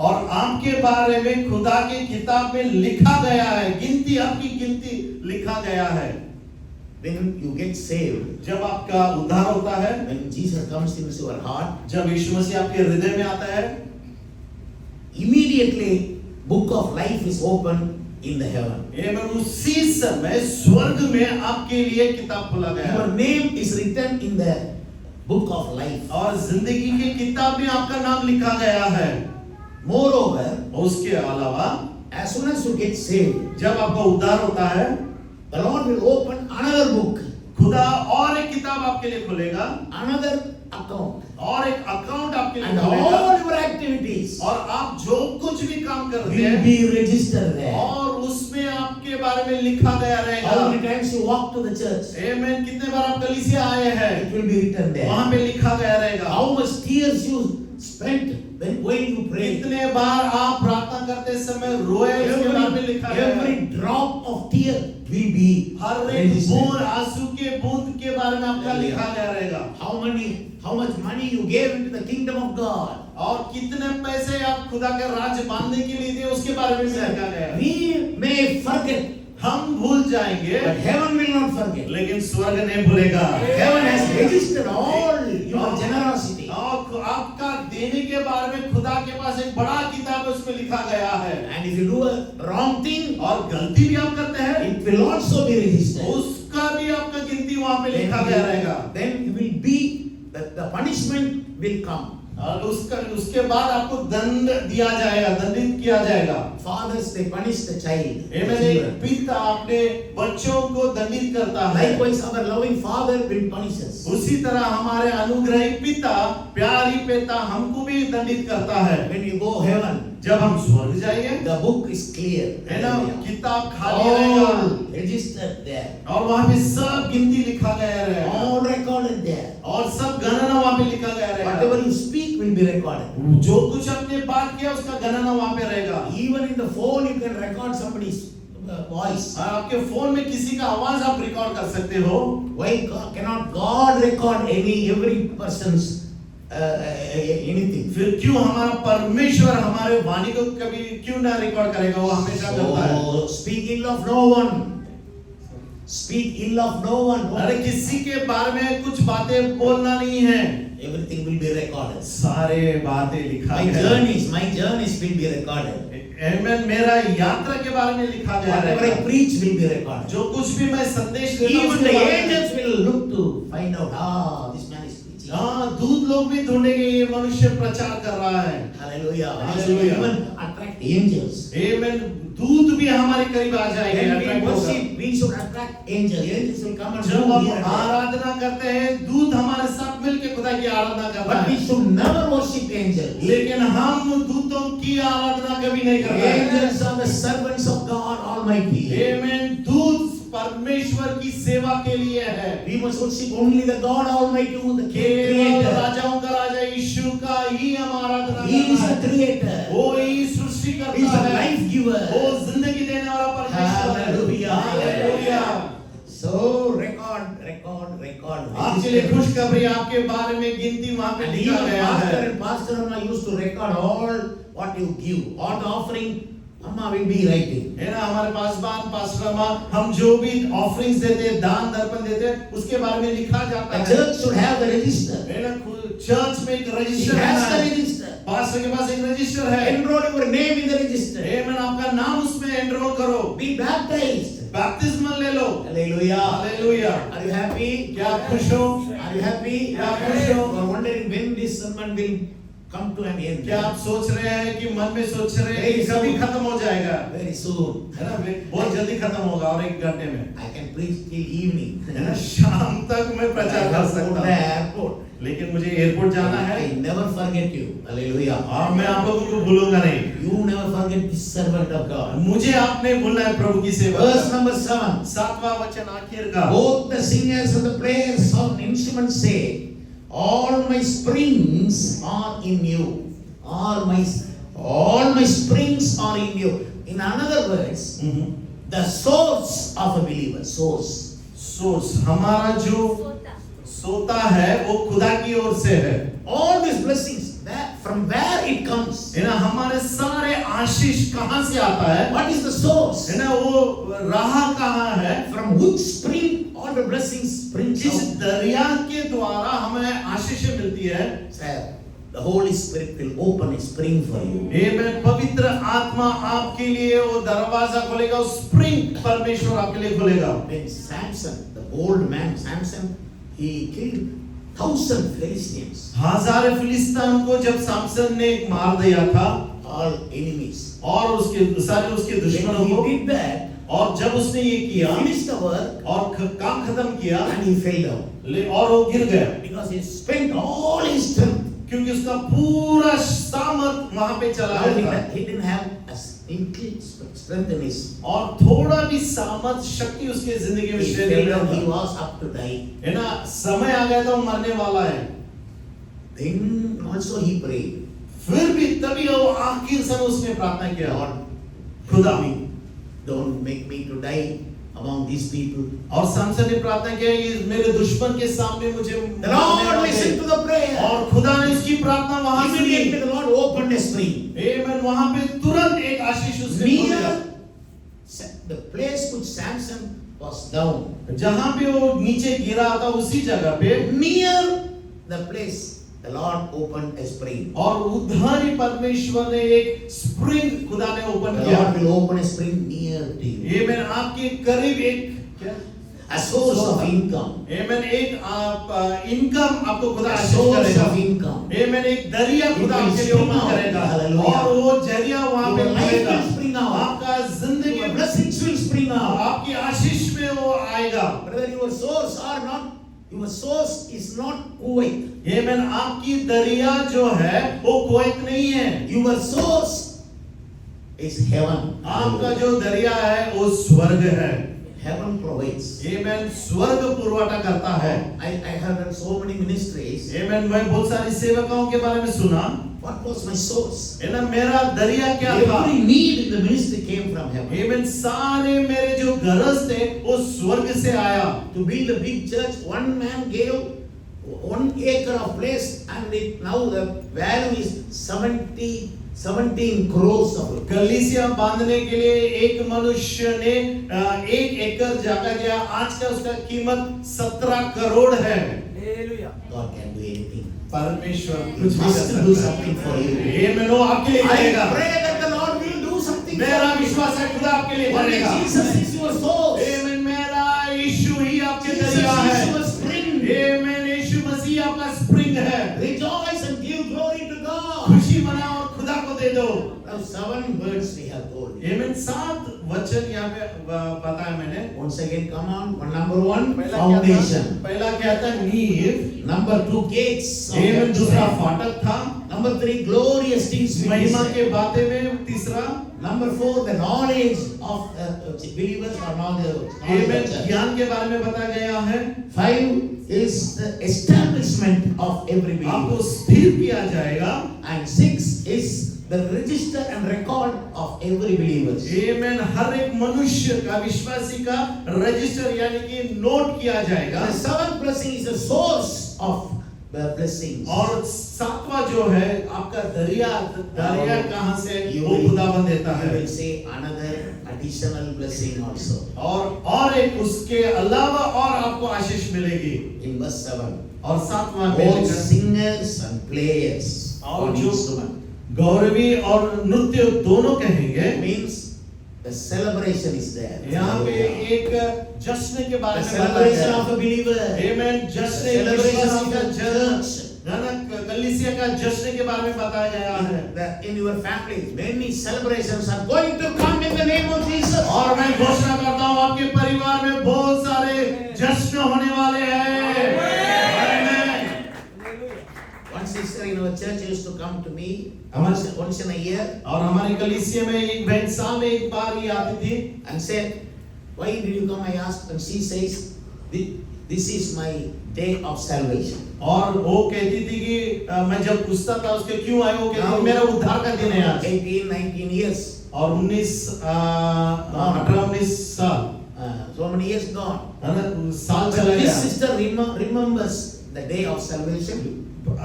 और आपके बारे में खुदा की किताब में लिखा गया है, गिनती, आपकी गिनती लिखा गया है। When you get saved, जब आपका उद्धार होता है, when Jesus comes into your heart, जब यीशु मसीह आपके हृदय में आता है, immediately book of life is open in the heaven. आमेन, उसी समय स्वर्ग में आपके लिए किताब खोला गया Your है। name is written in the book of life. और जिंदगी की किताब में आपका नाम लिखा गया है। Moreover, उसके अलावा as soon as you get saved, जब आपका उद्धार होता है, the Lord will open another book, खुदा और एक किताब आपके लिए खोलेगा, another account, और एक अकाउंट आपके लिए and खोलेगा, all your activities और आप जो कुछ भी काम करते will हैं, be registered there. और उसमें आपके बारे में लिखा गया How रहेगा। many times you walk to the church, आमेन, कितने बार आप कलीसिया आए हैं, it will be written there. वहां पे लिखा गया रहेगा। How much tears you spent when you pray. कितने बार आप प्रार्थना करते समय रोए, उसके बारे में लिखा गया है। Every drop of tear will be हर एक registered. बूंद आंसू के बूंद के बारे में आपका लिखा गया रहेगा। How much money you gave into the kingdom of God. और कितने पैसे आप खुदा के राज्य बांधने के लिए दिए, उसके बारे में भी लिखा गया है। We may forget, हम भूल जाएंगे, but heaven will not forget. लेकिन स्वर्ग नहीं भूलेगा। Heaven has registered all your generosity. और आपका देने के बारे में खुदा के पास एक बड़ा किताब है, उसमें लिखा गया है। And if you do a wrong thing, और गलती भी आप करते हैं, it will also be registered. उसका भी आपका गिनती वहां पे लिखा गया रहेगा। Then you will be, the punishment will come. और उसके बाद आपको दंड दिया जाएगा, दंडित किया जाएगा। Fathers, they punish the child. एक पिता अपने बच्चों को दंडित करता है। Likewise, our loving Father will punish us. उसी तरह हमारे अनुग्रही पिता, प्यारी पिता हमको भी दंडित करता है। When you go heaven, जब हम स्वर्ग जाएंगे, the book is clear. है ना, किताब खाली रहेगा, All registered there. और वहाँ पे सब गिनती लिखा गया रहेगा, All recorded there. और सब गणना वहाँ पे लिखा गया रहेगा। Whatever you speak will be recorded. जो कुछ आपने बात किया उसका गणना वहाँ पे रहेगा। Even in the phone, you can record somebody's voice. और आपके फोन में किसी का आवाज आप रिकॉर्ड कर सकते हो। Why cannot God record every person's anything? फिर क्यों हमारा परमेश्वर हमारे वाणी को कभी क्यों ना रिकॉर्ड करेगा? वो हमेशा करता है। So speak ill of no one. Speak ill of no one. अरे किसी के बारे में कुछ बातें बोलना नहीं है। Everything will be recorded. सारे बातें लिखा My गया। journeys will be recorded. आमेन, मेरा यात्रा के बारे में लिखा गया Whatever है। I preach will be recorded. जो कुछ भी मैं संदेश देता हूँ Even उसके the बारे में- angels will look to find out, this man is preaching. हाँ, दूत लोग भी ढूंढेंगे ये मनुष्य प्रचार कर रहा है। Hallelujah. Hallelujah. Even attract angels. आमेन, दूत भी हमारे करीब आ जाएंगे। When we attract होगा। worship, we should attract angels. Angels will come and जब do हम here and there. आराधना करते हैं, दूत हमारे साथ मिलकर खुदा की आराधना करता But we है। should never worship angels. लेकिन हम दूतों की आराधना कभी नहीं करते। Angels are the servants of God Almighty. आमेन, परमेश्वर की सेवा के लिए है। We must worship only the God Almighty, who the केवल Creator. राजाओं का राजा यीशु का ही हम आराधना He is करना the है। Creator. वो ही सृष्टि He is करता the है, life giver. वो जिंदगी देने वाला परमेश्वर है। Hallelujah. हालेलुया। So record. आपके लिए खुशखबरी आपके बारे में गिनती वहां पे And लिखा even गया pastor है। and pastor Amma used to record all what you give, all the offering. Amma will be writing. है ना, हमारे पासबान पास्टरमा हम जो भी ऑफरिंग्स देते हैं, दान दर्पण देते हैं, उसके बारे में लिखा जाता The है। church should have the register. है ना, चर्च में एक He रजिस्टर has the है, register. पास्टर के पास एक रजिस्टर है। Enroll your name in the register. आमेन, आपका नाम उसमें एनरोल करो, Be baptized. बैप्टिज्म ले लो। Hallelujah. Hallelujah. Are you happy? क्या आप खुश हो? Are you happy? क्या आप खुश हो? You are wondering when this sermon will come to an end. क्या आप सोच रहे हैं कि मन में सोच रहे हैं कि कभी खत्म हो जाएगा? Very soon. है ना, बहुत जल्दी खत्म होगा और 1 घंटे में। I can preach till evening. है ना, शाम तक मैं I प्रचार कर have to go to सकता the हूँ, airport. लेकिन मुझे एयरपोर्ट जाना है। I never forget you. Hallelujah. और मैं आप लोगों को भूलूंगा नहीं। You never forget this servant of God. मुझे आपने भूलना है प्रभु की सेवा। Verse number 7. 7वां वचन आखिर का। Both the singers and the players on instruments say, all my springs are in you. All my springs are in you. In other words, the source of a believer. Source, हमारा जो सोता है वो खुदा की ओर से है। All these blessings, from where it comes? है ना, हमारे सारे आशीष कहाँ से आता है? What is the source? है ना, वो राह कहाँ है? From which spring all the blessings spring किस out? दरिया के द्वारा हमें आशीष मिलती है? Sir, the Holy Spirit will open a spring for you. आमेन, पवित्र आत्मा आपके लिए वो दरवाजा खोलेगा, स्प्रिंग परमेश्वर आपके लिए खोलेगा। When Samson, the bold man Samson, he killed 1,000 Philistines, 1000 फिलिस्तीन को जब सामसन ने मार दिया था, all enemies. और उसके सारे उसके दुश्मनों When को, he did that, और जब उसने ये किया finished the work, और काम खत्म किया, and he fell down और वो गिर गया, because he spent all his strength. क्योंकि उसका पूरा सामर्थ वहां पे चला Now गया था, he didn't have a little strength in his. और थोड़ा भी सामर्थ शक्ति उसके जिंदगी में He शेयर fell नहीं down. He था। was up to die. है ना, समय आ गया था, वो मरने वाला है। Then also he prayed, फिर भी तभी वो आखिर समय उसने प्रार्थना किया, Lord, खुदा, don't make me to die among these people. और सामसन ने प्रार्थना किया कि मेरे दुश्मन के सामने मुझे The Lord listened to the prayer. और खुदा ने उसकी प्रार्थना वहां से Immediately Lee. the Lord opened a spring. आमेन, वहां पे तुरंत एक आशीष उसने खोला। Near the place which Samson was down, जहां पे वो नीचे गिरा था उसी जगह पे, near the place the Lord opened a spring. और उधर ही परमेश्वर ने एक स्प्रिंग खुदा ने ओपन The किया। Lord will open a spring near to you. आमेन, आपके करीब एक क्या? A source of income. आमेन, एक आप इनकम आपको खुदा A आशीष source करेगा। of income. आमेन, एक दरिया खुदा It will आपके लिए spring ओपन out. करेगा, Hallelujah. और वो दरिया वहां पे Your life खुलेगा। will spring out. आपका जिंदगी Your blessings will spring out. आपकी आशीष में वो आएगा। Brother, your source are not. Your source is not Kuwait. आमेन, आपकी दरिया जो है वो कुवैत नहीं है, Your source is heaven. आपका जो दरिया है वो स्वर्ग है। Heaven provides. आमेन, स्वर्ग पुरवठा करता है। I have done so many ministries. आमेन, मैं बहुत सारी सेवकाओं के बारे में सुना। What was my source? है ना, मेरा दरिया क्या था? Every need in the ministry came from heaven. आमेन, सारे मेरे जो गरज थे वो स्वर्ग से आया। To build a big church, one man gave 1 acre of place, and now the value is 17 crores of rupees. कलीसिया बांधने के लिए एक मनुष्य ने 1 एकड़ जगह दिया, आज का उसका कीमत 17 करोड़ है। God can do anything. परमेश्वर He कुछ भी must कर do सकता something है। for you. आमेन, वो आपके लिए I करेगा। pray that the Lord will do something. मेरा विश्वास है खुदा आपके लिए Only करेगा। Jesus is your source. आमेन, मेरा यीशु ही आपके Jesus दरिया is है। your spring. आमेन, यीशु मसीह आपका स्प्रिंग है। Rejoice and give glory to God. खुशी मनाओ और खुदा को दे दो। Now 7 words we have told you. आमेन, 7 वचन यहाँ पे बताया मैंने। Once again, come on. Number 1, पहला क्या था? foundation. पहला क्या था? नींव। Number 2, gates. of amen, heaven. दूसरा फाटक था। Number 3, glorious things. we महिमा desire. के बातें में तीसरा। Number 4, the knowledge of believers are not the Amen. church. ज्ञान के बारे में बताया गया है। 5 is the establishment of every आपको believer. स्थिर किया जाएगा। And 6 is the register and record of every believer. Amen. हर एक मनुष्य का, विश्वासी का रजिस्टर यानी कि नोट किया जाएगा। The 7th blessing is the source of the blessings. और सातवां जो है आपका दरिया कहाँ से You वो will- खुदावन देता You है। will say another additional blessing also. और एक उसके अलावा और आपको आशीष मिलेगी। In verse 7. और सातवां में All लिखा है, singers and players और on जो instrument. गौरवी और नृत्य दोनों कहेंगे। It means the celebration is there. यहाँ पे एक जश्न के बारे The में बताया celebration गया। of a believer. Amen. The जश्न celebration विश्वासी of का the जन्म, church. कलीसिया का जश्न के बारे में बताया गया है। In your family, many celebrations are going to come in the name of Jesus. और मैं घोषणा करता हूँ आपके परिवार में बहुत सारे जश्न होने वाले हैं। Amen. One sister in our church used to come to me हमारे- once in a year और हमारी कलीसिया में एक बहन साल में एक बार ही आती थी। and said, "Why did you come?" I asked, and she says, "This is my day of salvation." और वो कहती थी कि मैं जब पूछता था उसके क्यों आए, वो कहती थी मेरा उद्धार का दिन है आज। 18-19 years, और 18-19 साल so many years gone. है ना, साल But चला this गया। sister remembers the day of salvation.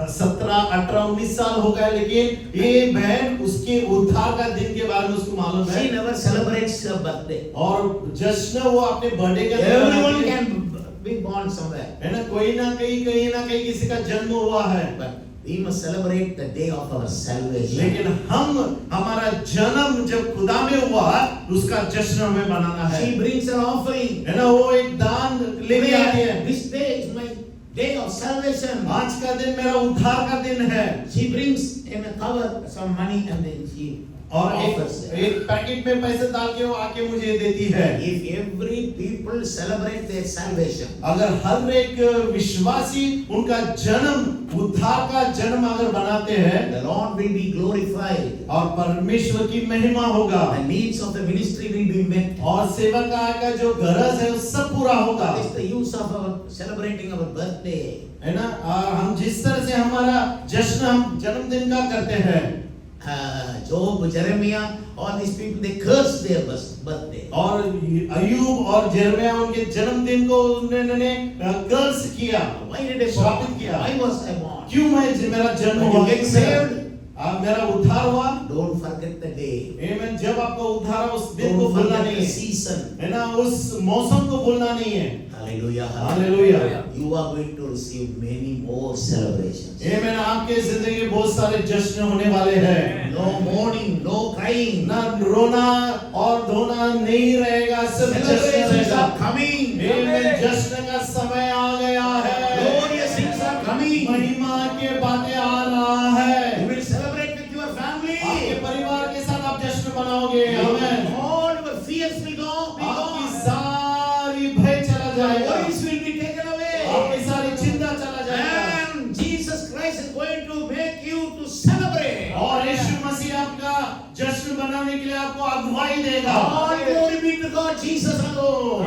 17, 18, 19 साल हो गए, लेकिन ये बहन उसके उद्धार का दिन के बारे में उसको मालूम है। She never celebrates her birthday. और जश्न वो अपने बर्थडे का दिन Everyone मनाती है। can be born somewhere, है ना, कोई ना कहीं किसी का जन्म हुआ है, but we must celebrate the day of our salvation. लेकिन हमारा जन्म जब खुदा में हुआ उसका जश्न हमें मनाना है। She brings an offering. है ना, वो एक दान लेके आती है। This day is my day of salvation. आज का दिन मेरा उद्धार का दिन है। She brings in a cover some money and then she और offers it. एक पैकेट में पैसे डाल के वो आके मुझे देती है। If every people celebrate their salvation, अगर हर एक विश्वासी उनका जन्म, उद्धार का जन्म अगर बनाते हैं, the Lord will be glorified. और परमेश्वर की महिमा होगा, The needs of the ministry will be met. और सेवकाय का जो गरज है वो सब पूरा होगा। That is the use of our celebrating our birthday. है ना, और हम जिस तरह से हमारा जश्न हम जन्मदिन का करते हैं, Job, Jeremiah, all these people, they curse their birthday. और अयूब और यिर्मयाह उनके जन्मदिन को उन्होंने कर्स किया। Why did I श्रापित born? किया। Why was I born? क्यों मेरा जन्म When हुआ, you get saved, मेरा उद्धार हुआ। don't forget the day. आमीन। जब आपका उद्धार उस दिन को Don't भूलना forget नहीं the है, season. है ना, उस मौसम को भूलना नहीं है। Hallelujah. Hallelujah. You are going to receive many more celebrations. आमीन। आपके जिंदगी में बहुत सारे जश्न होने वाले हैं। No mourning, no crying. ना रोना और धोना नहीं रहेगा, सिर्फ जश्न Celebrations रहेगा। are coming. आमीन। जश्न का समय आ गया है। Glorious things are coming. महिमा के बातें आ रहा है। You will celebrate with your family. आपके परिवार के साथ आप जश्न मनाओगे। आमीन। All your fears will go. Be आपकी gone. सारी भय चला जाएगा, Worries will be taken away. आपकी सारी चिंता चला जाएगा, And Jesus Christ is going to make you to celebrate. और यीशु मसीह आपका जश्न बनाने के लिए आपको अगुवाई देगा। All glory be to God, Jesus alone.